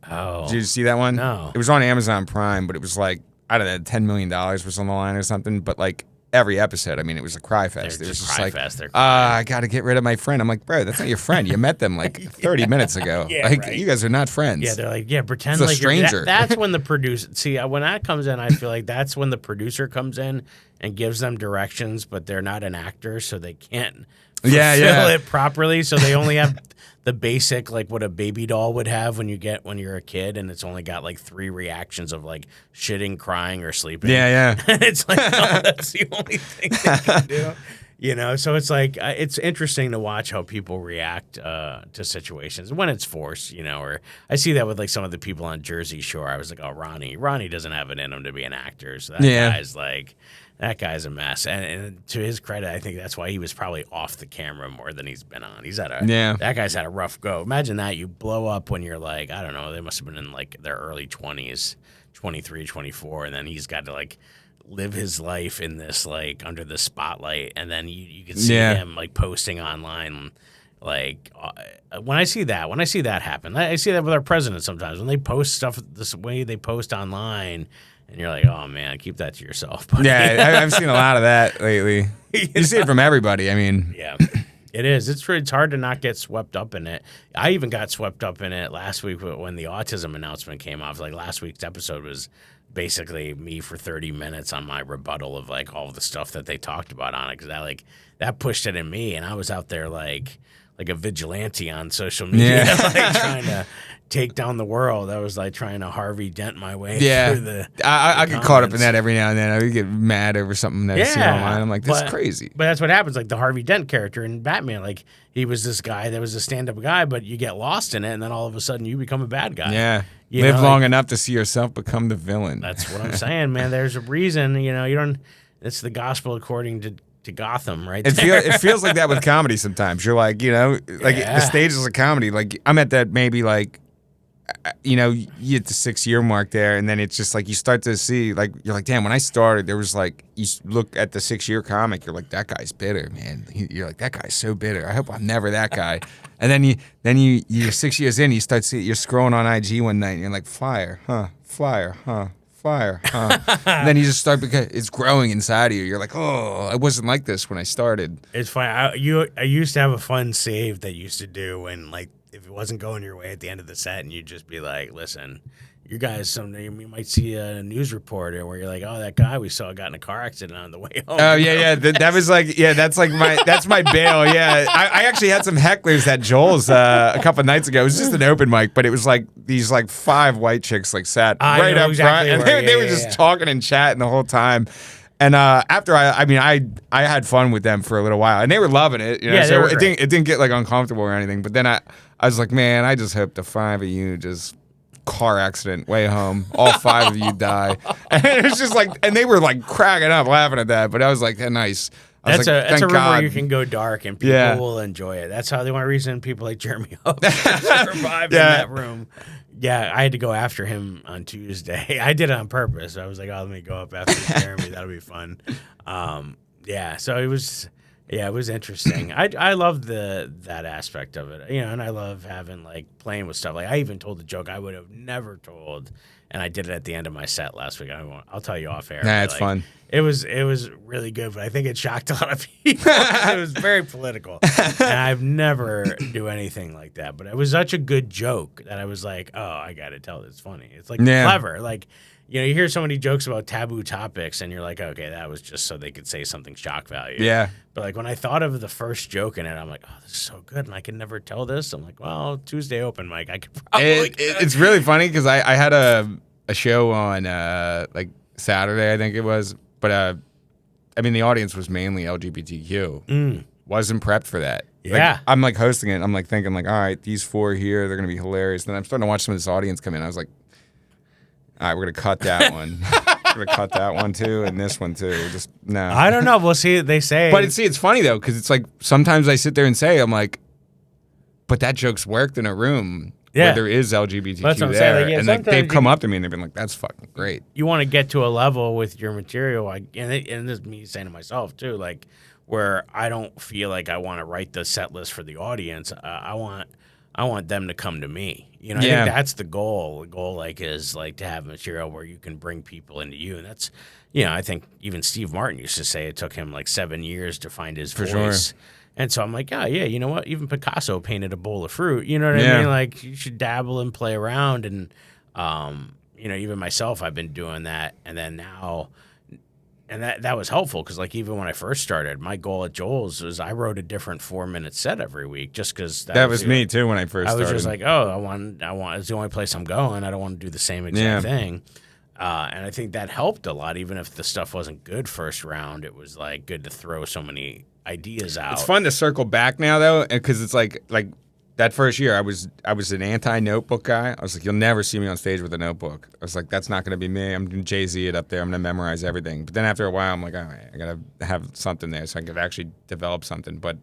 Oh, did you see that one? No, it was on Amazon Prime, but it was like I don't know, $10 million was on the line or something. But like every episode, I mean, it was a cry fest. It was just like, I got to get rid of my friend. I'm like, bro, that's not your friend. You met them like 30 minutes ago. You guys are not friends. Yeah, they're like, pretend it's like a stranger. That's when the producer, when that comes in, I feel like that's when the producer comes in and gives them directions, but they're not an actor, so they can't fulfill it properly. So they only have the basic, like what a baby doll would have when you're a kid, and it's only got like 3 reactions of like shitting, crying, or sleeping. Yeah. It's like, oh, that's the only thing they can do. You know, so it's like it's interesting to watch how people react to situations when it's forced, you know, or I see that with like some of the people on Jersey Shore. I was like, oh, Ronnie doesn't have it in him to be an actor. So that guy's a mess. And to his credit, I think that's why he was probably off the camera more than he's been on. That guy's had a rough go. Imagine that. You blow up when you're like, I don't know, they must have been in like their early 20s, 23, 24, and then he's got to like live his life in this like under the spotlight, and then you can see him like posting online. Like when I see that happen, I see that with our president sometimes when they post stuff this way they post online, and you're like, oh man, keep that to yourself. Buddy. Yeah, I've seen a lot of that lately. You see it from everybody. I mean, yeah. It is. It's hard to not get swept up in it. I even got swept up in it last week when the autism announcement came off. Like last week's episode was basically me for 30 minutes on my rebuttal of like all of the stuff that they talked about on it, because that pushed it in me, and I was out there like a vigilante on social media, like trying to take down the world. I was like trying to Harvey Dent my way through the I get caught up in that every now and then. I would get mad over something that I see online. I'm like, this is crazy. But that's what happens. Like the Harvey Dent character in Batman, like he was this guy that was a stand-up guy, but you get lost in it, and then all of a sudden you become a bad guy. Yeah. Live long enough to see yourself become the villain. That's what I'm saying, man. There's a reason, you don't, it's the gospel according to Gotham, right? It feels like that with comedy sometimes. You're like, the stage is a comedy. Like I'm at that maybe like, you hit the 6-year mark there, and then it's just like you start to see like you're like, damn. When I started, there was like you look at the 6-year comic, you're like, that guy's bitter, man. You're like, that guy's so bitter. I hope I'm never that guy. And then you're 6 years in, you start seeing you're scrolling on IG one night, and you're like, flyer, huh? Flyer, huh? Fire, huh? And then you just start because it's growing inside of you. You're like, oh, I wasn't like this when I started. It's funny. I used to have a fun save that used to do when like if it wasn't going your way at the end of the set, and you'd just be like, listen, you guys, someday you might see a news reporter where you're like, oh, that guy we saw got in a car accident on the way home. Oh yeah. That was like, that's my bail. Yeah, I actually had some hecklers at Joel's a couple of nights ago. It was just an open mic, but it was like these like 5 white chicks like sat right up front, and they were just talking and chatting the whole time. And after I had fun with them for a little while, and they were loving it. So it didn't get like uncomfortable or anything. But then I was like, man, I just hope the 5 of you just car accident way home, all 5 of you die. And it was just like, and they were like cracking up laughing at that. But I was like, nice. That's a room where you can go dark and people will enjoy it. That's how the only reason people like Jeremy O survived in that room. Yeah, I had to go after him on Tuesday. I did it on purpose. I was like, oh, let me go up after Jeremy. That'll be fun. So it was interesting. I love that aspect of it, and I love having like playing with stuff. Like I even told a joke I would have never told, and I did it at the end of my set last week. I'll tell you off air. Nah, it's fun. It was really good, but I think it shocked a lot of people. It was very political, and I've never do anything like that. But it was such a good joke that I was like, oh, I got to tell this. It's funny. It's like clever. Like you hear so many jokes about taboo topics, and you're like, okay, that was just so they could say something shock value. Yeah. But like when I thought of the first joke in it, I'm like, oh, this is so good, and I can never tell this. I'm like, well, Tuesday open mic, I could probably. It's really funny because I had a show on like Saturday, I think it was. But, the audience was mainly LGBTQ. Wasn't prepped for that. Yeah. Like, I'm, like, hosting it. And I'm, like, thinking, like, all right, these 4 here, they're going to be hilarious. Then I'm starting to watch some of this audience come in. I was like, all right, we're going to cut that one. We're going to cut that one, too, and this one, too. Just, no. I don't know. We'll see. They say. But, it's funny, though, because it's like sometimes I sit there and say, I'm like, but that joke's worked in a room. Yeah. Where there is LGBTQ there, like, and they've come up to me and they've been like, "That's fucking great." You want to get to a level with your material, and this is me saying to myself too, like where I don't feel like I want to write the set list for the audience. I want them to come to me. I think that's the goal. The goal is to have material where you can bring people into you, and that's I think even Steve Martin used to say it took him like 7 years to find his voice. Sure. And so I'm like, you know what? Even Picasso painted a bowl of fruit. You know what I mean? Like, you should dabble and play around. And, even myself, I've been doing that. And then now, and that was helpful because, like, even when I first started, my goal at Joel's was I wrote a different 4-minute set every week just because that was me, too, when I first started. I was just like, I want, it's the only place I'm going. I don't want to do the same exact thing. And I think that helped a lot. Even if the stuff wasn't good first round, it was, like, good to throw so many ideas out. It's fun to circle back now though, because it's like that first year I was an anti-notebook guy. I was like, you'll never see me on stage with a notebook. I was like, that's not going to be me. I'm going to Jay-Z it up there. I'm going to memorize everything. But then after a while, I'm like, all right, I got to have something there so I could actually develop something. But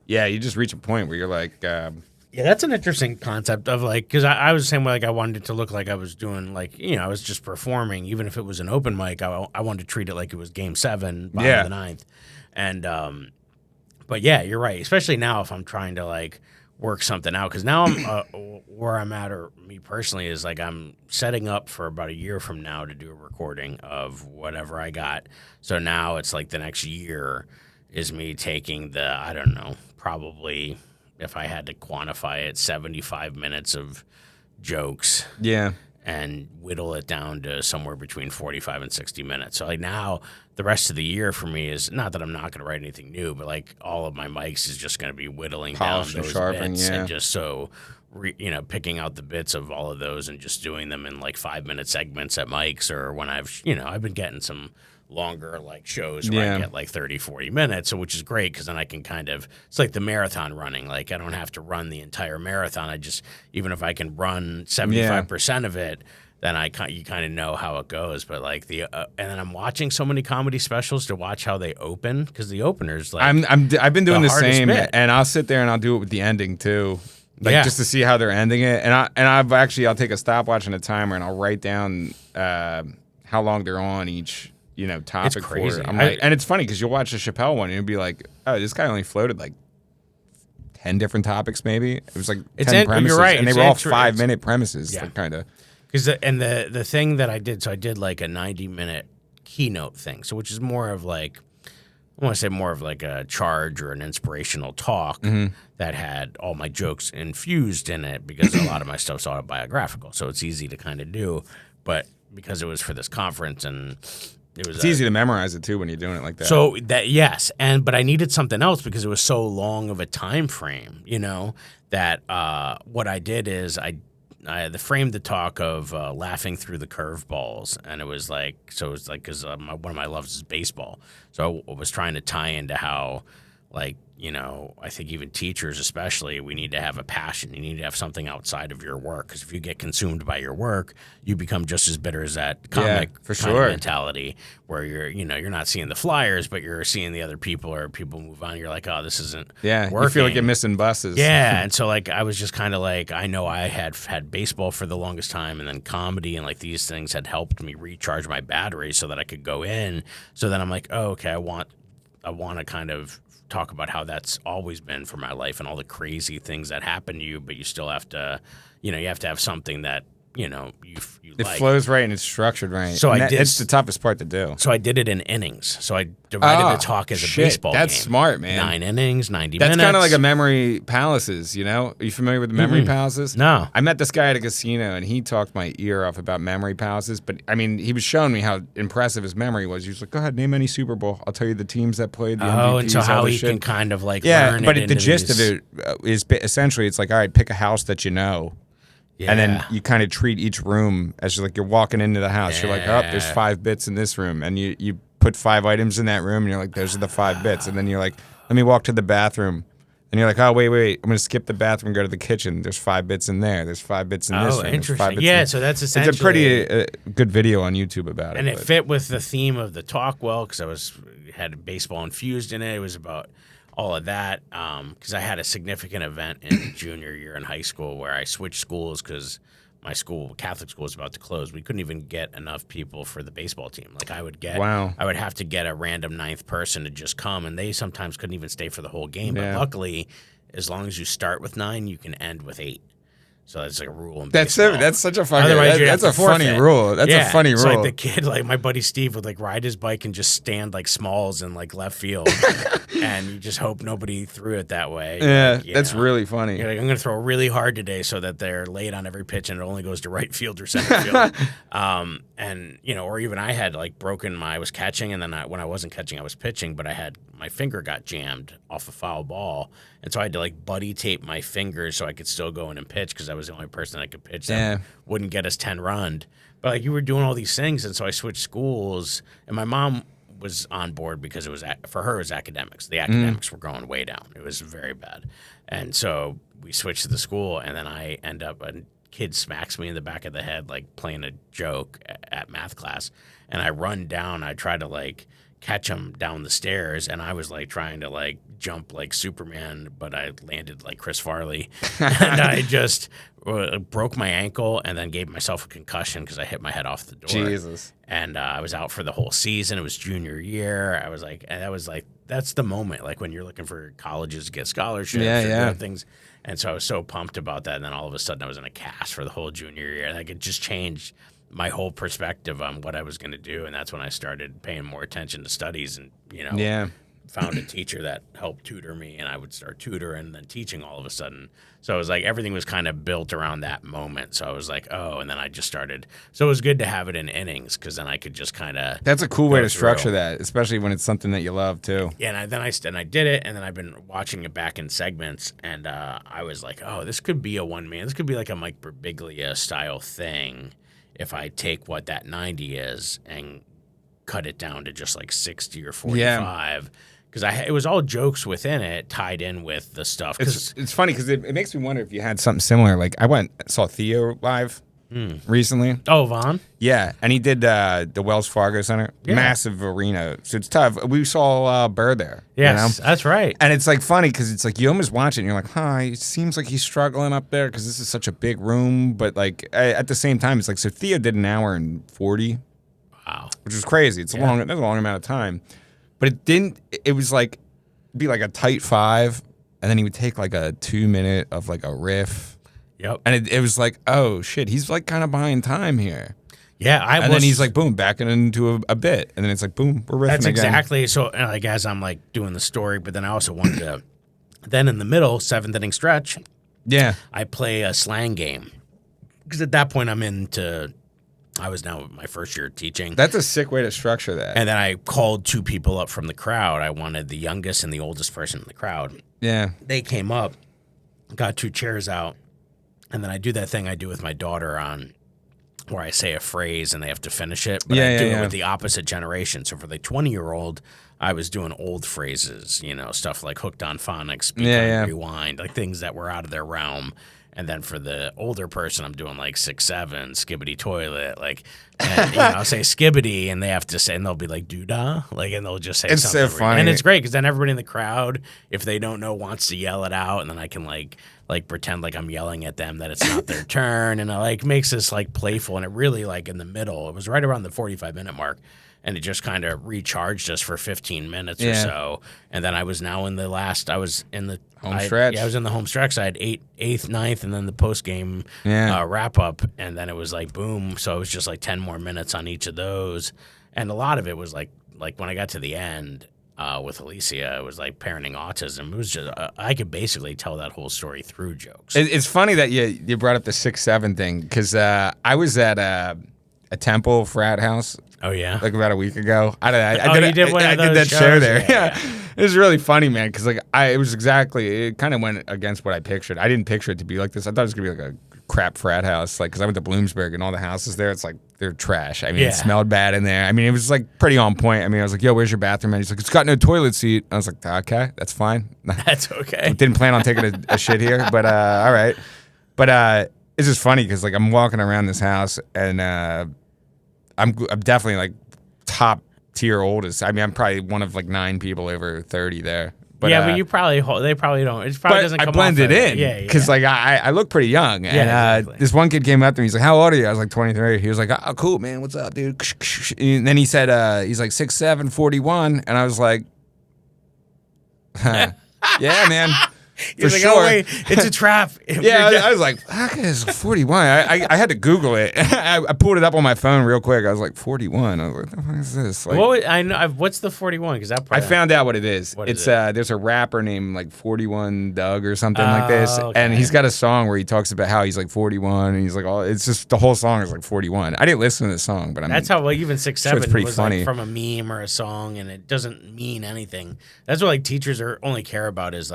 yeah, you just reach a point where you're like, that's an interesting concept of like, because I was the same way. Like I wanted it to look like I was doing like, I was just performing, even if it was an open mic. I wanted to treat it like it was Game 7, bottom of the 9th. And, but yeah, you're right. Especially now if I'm trying to like work something out. Cause now I'm, where I'm at, or me personally, is like, I'm setting up for about a year from now to do a recording of whatever I got. So now it's like the next year is me taking I don't know, probably if I had to quantify it, 75 minutes of jokes. Yeah. and whittle it down to somewhere between 45 and 60 minutes. So like now the rest of the year for me is not that I'm not going to write anything new, but like all of my mics is just going to be whittling Polish down and those sharpening, bits yeah. and just so, picking out the bits of all of those and just doing them in like 5-minute segments at mics, or when I've been getting some longer like shows where I get like 30, 40 minutes, so which is great because then I can it's like the marathon running. Like I don't have to run the entire marathon. Even if I can run 75% of it, then you kind of know how it goes. But like and then I'm watching so many comedy specials to watch how they open, because the openers like I've been doing the same, bit. and I'll sit there and I'll do it with the ending too. Like just to see how they're ending it, and I'll take a stopwatch and a timer, and I'll write down how long they're on each topic. It's crazy. I'm like, and it's funny because you'll watch the Chappelle one and you'll be like, oh, this guy only floated like 10 different topics, maybe. It was like 10 premises, you're right. and they were all 5-minute premises, Yeah. like, kind of. Because the thing that I did, so I did like a 90-minute keynote thing, so which is more of like, I want to say more of like a charge or an inspirational talk that had all my jokes infused in it, because a lot of my stuff's autobiographical, so it's easy to kind of do. But because it was for this conference and it's easy to memorize it too when you're doing it like that. So but I needed something else because it was so long of a time frame, that what I did is I framed the talk of laughing through the curveballs, and it was like because one of my loves is baseball, so I was trying to tie into how, like, I think even teachers especially, we need to have a passion. You need to have something outside of your work, because if you get consumed by your work, you become just as bitter as that comic for kind sure. of mentality, where you're not seeing the flyers, but you're seeing the other people, or people move on. You're like, oh, this isn't working. You feel like you're missing buses. Yeah, and so like I was just kind of like, I know I had baseball for the longest time, and then comedy, and like these things had helped me recharge my battery so that I could go in. So then I'm like, oh, okay, I want to kind of talk about how that's always been for my life and all the crazy things that happen to you, but you still have to, you have to have something that, you It like. flows right and it's structured right. So it's the toughest part to do. So I did it in innings. So I divided the talk as a baseball game. That's smart, man. 9 innings, 90 minutes. That's kind of like a memory palaces, Are you familiar with the memory palaces? No. I met this guy at a casino, and he talked my ear off about memory palaces. But, I mean, he was showing me how impressive his memory was. He was like, go ahead, name any Super Bowl. I'll tell you the teams that played, the MVPs, and so how he shit. can kind of like learn but it the into gist these... of it is essentially, it's like, all right, pick a house that you know. Yeah. And then you kind of treat each room as you're walking into the house. You're like, oh, there's 5 bits in this room. And you put 5 items in that room, and you're like, those are the 5 bits. And then you're like, let me walk to the bathroom. And you're like, oh, wait, I'm going to skip the bathroom, go to the kitchen. There's 5 bits in there. There's 5 bits in this room. Interesting. Yeah, so that's essentially... It's a pretty good video on YouTube about it. And it fit with the theme of the talk well, because had baseball infused in it. It was about all of that, because I had a significant event in junior year in high school where I switched schools because my school, Catholic school, was about to close. We couldn't even get enough people for the baseball team. Like I would have to get a random 9th person to just come, and they sometimes couldn't even stay for the whole game. Yeah. But luckily, as long as you start with 9, you can end with 8. So that's like a rule in That's baseball. it. That's such a fucking. That's a forfeit. funny rule. That's a funny rule. So like the kid, like my buddy Steve, would like ride his bike and just stand like smalls in like left field, and you just hope nobody threw it that way. Yeah, that's really funny. You're like, I'm going to throw really hard today so that they're late on every pitch and it only goes to right field or center field. And or even I had like I was catching, and then when I wasn't catching, I was pitching, but my finger got jammed off a foul ball. And so I had to like buddy tape my fingers so I could still go in and pitch, because I was the only person that could pitch that wouldn't get us 10 run. But like you were doing all these things, and so I switched schools, and my mom was on board because it was for her it was academics. The academics were going way down. It was very bad. And so we switched to the school, and then I end up a kid smacks me in the back of the head like playing a joke at math class, and I run down. I try to like catch him down the stairs, and I was like trying to like jump like Superman, but I landed like Chris Farley, and I just broke my ankle and then gave myself a concussion because I hit my head off the door. Jesus. And I was out for the whole season. It was junior year. I was like, and that was like, that's the moment, like when you're looking for colleges to get scholarships or things. And so I was so pumped about that. And then all of a sudden I was in a cast for the whole junior year. Like it just changed my whole perspective on what I was going to do. And that's when I started paying more attention to studies and, found a teacher that helped tutor me, and I would start tutoring and then teaching all of a sudden. So it was like everything was kind of built around that moment. So I was like, oh, and then I just started. So it was good to have it in innings because then I could just kind of. That's a cool way to structure that, especially when it's something that you love too. Yeah, and I did it, and then I've been watching it back in segments, and I was like, oh, this could be a one man. This could be like a Mike Birbiglia style thing if I take what that 90 is and cut it down to just like 60 or 45. Yeah. Because it was all jokes within it, tied in with the stuff. It's funny because it makes me wonder if you had something similar. Like I saw Theo live recently. Oh, Vaughn? Yeah, and he did the Wells Fargo Center, massive arena. So it's tough. We saw Burr there. Yes, that's right. And it's like funny because it's like you almost watch it and you're like, it seems like he's struggling up there because this is such a big room. But like at the same time, it's like so Theo did an hour and 40. Wow, which is crazy. It's that's a long amount of time. But it didn't. It was like be like a tight 5, and then he would take like a 2 minute of like a riff. Yep. And it was like, oh shit, he's like kind of buying time here. Yeah, then he's like, boom, backing into a bit, and then it's like, boom, we're riffing That's again. exactly so. Like as I'm like doing the story, but then I also wanted to. Then in the middle, 7th inning stretch. Yeah. I play a slang game because at that point I was now my first year teaching. That's a sick way to structure that. And then I called 2 people up from the crowd. I wanted the youngest and the oldest person in the crowd. Yeah. They came up, got 2 chairs out, and then I do that thing I do with my daughter on where I say a phrase and they have to finish it. But I do it with the opposite generation. So for the 20-year-old, I was doing old phrases, stuff like hooked on phonics, speak on rewind, like things that were out of their realm. And then for the older person, I'm doing like 6'7", skibbity toilet, and, I'll say skibbity, and they have to say, and they'll be like doodah, and they'll just say it's something. It's so funny, and it's great because then everybody in the crowd, if they don't know, wants to yell it out, and then I can like pretend like I'm yelling at them that it's not their turn, and it makes this playful, and it really in the middle, it was right around the 45-minute mark. And it just kind of recharged us for 15 minutes or so. And then I was now in the last, I was in the home stretch. Yeah, I was in the home stretch. I had 8th, 9th, and then the post game wrap up. And then it was boom. So it was just 10 more minutes on each of those. And a lot of it was like when I got to the end with Alicia, it was parenting autism. It was just, I could basically tell that whole story through jokes. It's funny that you brought up the 6'7" thing because I was at a Temple frat house. Oh yeah, about a week ago. I did that show there. Yeah. It was really funny, man. Because it kind of went against what I pictured. I didn't picture it to be like this. I thought it was gonna be a crap frat house. Because I went to Bloomsburg and all the houses there, it's they're trash. I mean, it smelled bad in there. I mean, it was pretty on point. I mean, I was like, yo, where's your bathroom? And he's like, it's got no toilet seat. I was like, okay, that's fine. That's okay. Didn't plan on taking a shit here, but all right. But it's just funny because I'm walking around this house and. I'm definitely top tier oldest. I mean, I'm probably one of 9 people over 30 there. But, but you they probably don't. It probably doesn't come off. I blended in because I look pretty young. And exactly. This one kid came up to me. He's like, "How old are you?" I was 23. He was like, "Oh, cool, man. What's up, dude?" And then he said, "He's 6'7", 41," and I was like, "Yeah, man." For sure. Oh, wait, it's a trap. I was like, fuck, it's 41. I had to Google it. I pulled it up on my phone real quick. I was like, 41. I was like, what the fuck is this? What's the 41? Because I found out what it is. It's there's a rapper named 41 Doug or something like this, and he's got a song where he talks about how he's 41, and he's it's just the whole song is 41. I didn't listen to the song, but that's how even 6'7" it's pretty was funny. From a meme or a song, and it doesn't mean anything. That's what teachers only care about is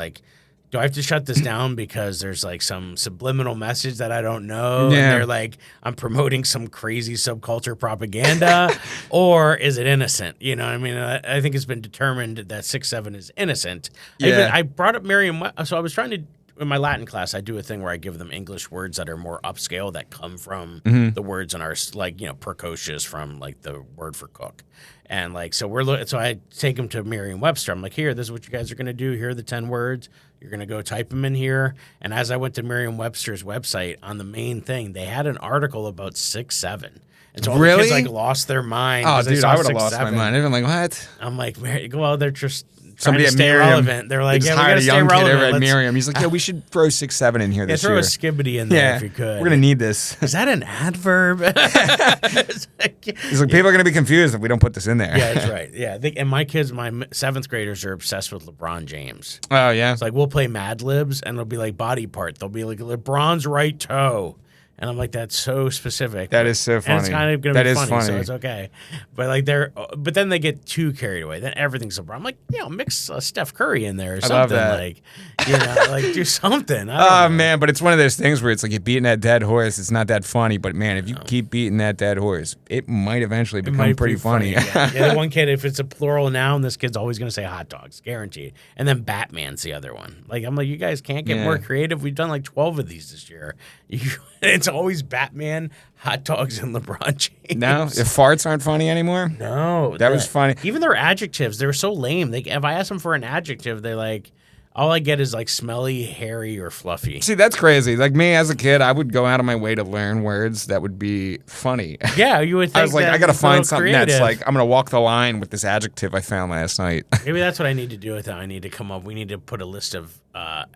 do I have to shut this down because there's some subliminal message that I don't know? Yeah. And they're I'm promoting some crazy subculture propaganda, or is it innocent? You know what I mean? I think it's been determined that 6'7" is innocent. Yeah. I brought up Merriam, so I was trying to, in my Latin class, I do a thing where I give them English words that are more upscale that come from the words in our, precocious from the word for cook. And so I take them to Merriam-Webster. I'm here, this is what you guys are going to do. Here are the 10 words. You're going to go type them in here. And as I went to Merriam-Webster's website, on the main thing, they had an article about 6'7". And so all the kids lost their mind. Oh, dude, I would have lost my mind. I'd been what? I'm well, they're just Somebody to at stay Miriam, relevant. They're like, they just yeah, we hired gotta a stay young kid over relevant. at Miriam. He's like, yeah, we should throw 6'7" in here Yeah, this throw year. a skibbity in there if you could. We're gonna need this. Is that an adverb? He's like, people are gonna be confused if we don't put this in there. Yeah, that's right. Yeah, and my kids, my 7th graders, are obsessed with LeBron James. Oh yeah. It's like we'll play Mad Libs, and it'll be like body part. They'll be like LeBron's right toe, and I'm like, that's so specific. That is so funny. And it's kind of gonna That be is funny, so it's okay. But like but then they get too carried away. Then everything's LeBron. I'm like, mix Steph Curry in there or something. love that. Like, like do something. Oh man, but it's one of those things where it's like you're beating that dead horse. It's not that funny, but man, if you keep beating that dead horse, it might eventually become pretty funny. Yeah, the one kid, if it's a plural noun, this kid's always gonna say hot dogs, guaranteed. And then Batman's the other one. Like I'm like, you guys can't get more creative. We've done like 12 of these this year. It's always Batman, hot dogs, and LeBron James. No, if farts aren't funny anymore. No, that was funny. Even their adjectives, they were so lame. If I ask them for an adjective, they're like, all I get is like smelly, hairy, or fluffy. See, that's crazy. Like me as a kid, I would go out of my way to learn words that would be funny. Yeah, you would think I was like, I got to find something creative. that's like, I'm going to walk the line with this adjective I found last night. Maybe that's what I need to do with it. I need to we need to put a list of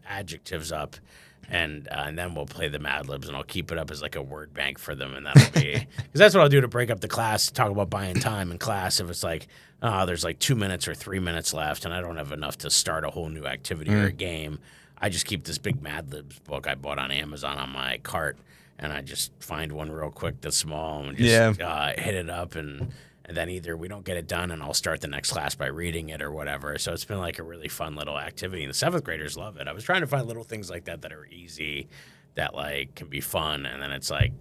adjectives up. And then we'll play the Mad Libs, and I'll keep it up as like a word bank for them, and that'll be because that's what I'll do to break up the class. Talk about buying time in class if it's like there's like 2 minutes or 3 minutes left, and I don't have enough to start a whole new activity or a game. I just keep this big Mad Libs book I bought on Amazon on my cart, and I just find one real quick that's small and just hit it up and then either we don't get it done and I'll start the next class by reading it or whatever. So it's been like a really fun little activity. And the 7th graders love it. I was trying to find little things like that are easy, that like can be fun. And then it's like,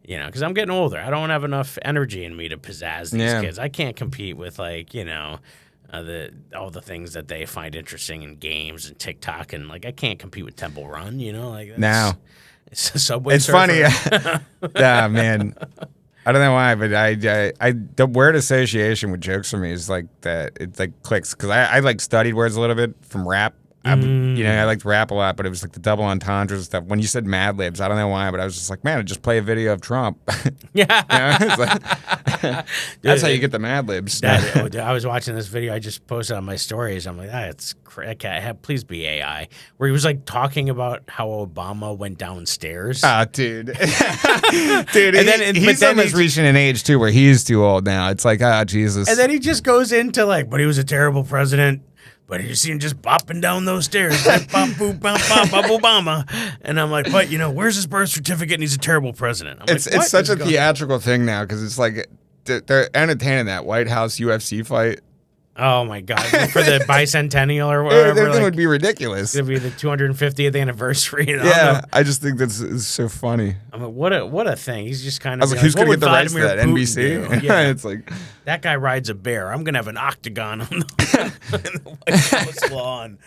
because I'm getting older. I don't have enough energy in me to pizzazz these kids. I can't compete with like, all the things that they find interesting in games and TikTok. And like, I can't compete with Temple Run, like that's, now. It's a Subway It's Surfer. funny. Yeah, man. I don't know why, but I the word association with jokes for me is like that. It like clicks because I like studied words a little bit from rap. I liked rap a lot, but it was like the double entendres and stuff. When you said Mad Libs, I don't know why, but I was just like, man, I just play a video of Trump. Yeah. It's like, that's how you get the Mad Libs. I was watching this video I just posted on my stories. I'm like, it's please be AI. Where he was like talking about how Obama went downstairs. Ah, dude. Dude, he's almost reaching an age too where he's too old now. It's like, Jesus. And then he just goes into like, but he was a terrible president. But you see him just bopping down those stairs, like, bop, boop, bop, bop, bop, Obama. And I'm like, but where's his birth certificate? And he's a terrible president. It's such a theatrical thing now because it's like they're entertaining that White House UFC fight. Oh my God! For the bicentennial or whatever, that would be ridiculous. It'd be the 250th anniversary. Yeah, I just think that's so funny. I'm like, what a thing. He's just kind of. I was like, who's gonna get the rights to that? NBC? Yeah. It's like that guy rides a bear. I'm gonna have an octagon on the White House lawn.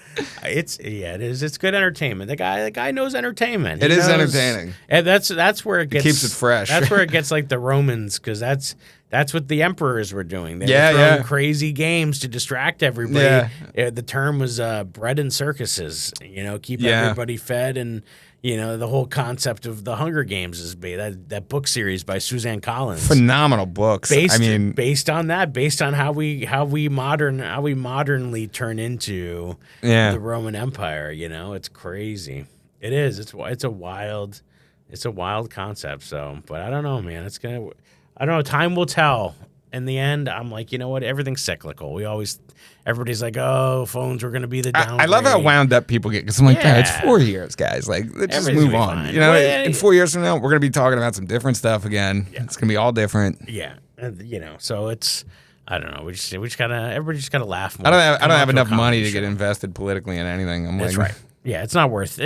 It is. It's good entertainment. The guy knows entertainment. It is entertaining, and that's where it keeps it fresh. That's where it gets like the Romans because that's what the emperors were doing. They were throwing crazy games to distract everybody. Yeah. The term was bread and circuses. Keep everybody fed, and the whole concept of the Hunger Games is that book series by Suzanne Collins. Phenomenal books. Based on that, based on how we modernly turn into the Roman Empire. It's crazy. It is. It's a wild concept. So, but I don't know, man. I don't know. Time will tell. In the end, I'm like, you know what? Everything's cyclical. Everybody's like, oh, phones were going to be the downgrade. I love how wound up people get because I'm like, it's 4 years, guys. Like, let's just move on. Fine. In 4 years from now, we're going to be talking about some different stuff again. Yeah. It's going to be all different. Yeah. So it's, I don't know. We just gotta, everybody just gotta laugh more. I don't have enough money to get invested politically in anything. That's right. Yeah, it's not worth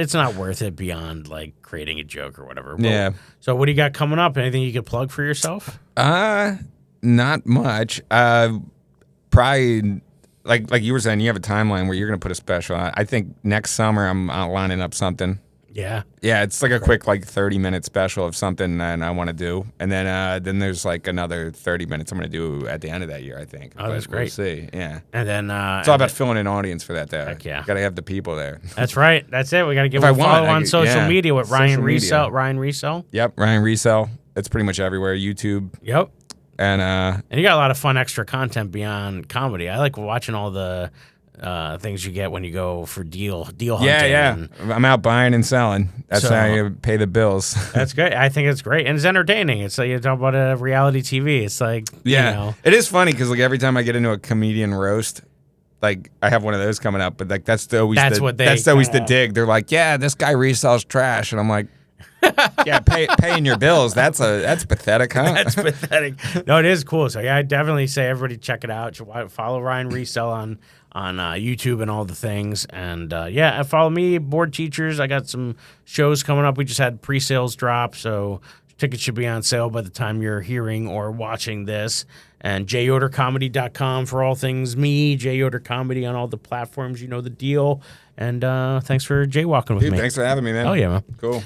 it beyond like creating a joke or whatever. Well, so what do you got coming up? Anything you could plug for yourself? Not much. Probably like you were saying, you have a timeline where you're gonna put a special on. I think next summer I'm lining up something. Yeah. Yeah, it's like a quick 30-minute special of something that I want to do. And then there's like another 30 minutes I'm going to do at the end of that year, I think. Oh, that's great. We'll see. Yeah. And then it's all about filling an audience for that there. Heck yeah. Got to have the people there. That's right. That's it. We got to give a follow on social media with Ryan Resell. Ryan Resell. Yep, Ryan Resell. It's pretty much everywhere. YouTube. Yep. And you got a lot of fun extra content beyond comedy. I like watching all the things you get when you go for deal hunting. Yeah. And I'm out buying and selling. That's So- how you pay the bills. that's great. I think it's great, and it's entertaining. It's like you talk about a reality TV. It's like Yeah, you know, it is funny because like every time I get into a comedian roast, like I have one of those coming up, but like that's always the dig. They're like, yeah, this guy resells trash, and I'm like, yeah, paying your bills. That's pathetic, huh? That's pathetic. No, it is cool. So yeah, I definitely say everybody check it out. Follow Ryan Resell on YouTube and all the things. And yeah, follow me, Board Teachers. I got some shows coming up. We just had pre-sales drop, so tickets should be on sale by the time you're hearing or watching this. And jyodercomedy.com for all things me. Jay Yoder Comedy on all the platforms. You know the deal. And thanks for jaywalking with Dude, me. thanks for having me, man. Oh yeah, man. Cool.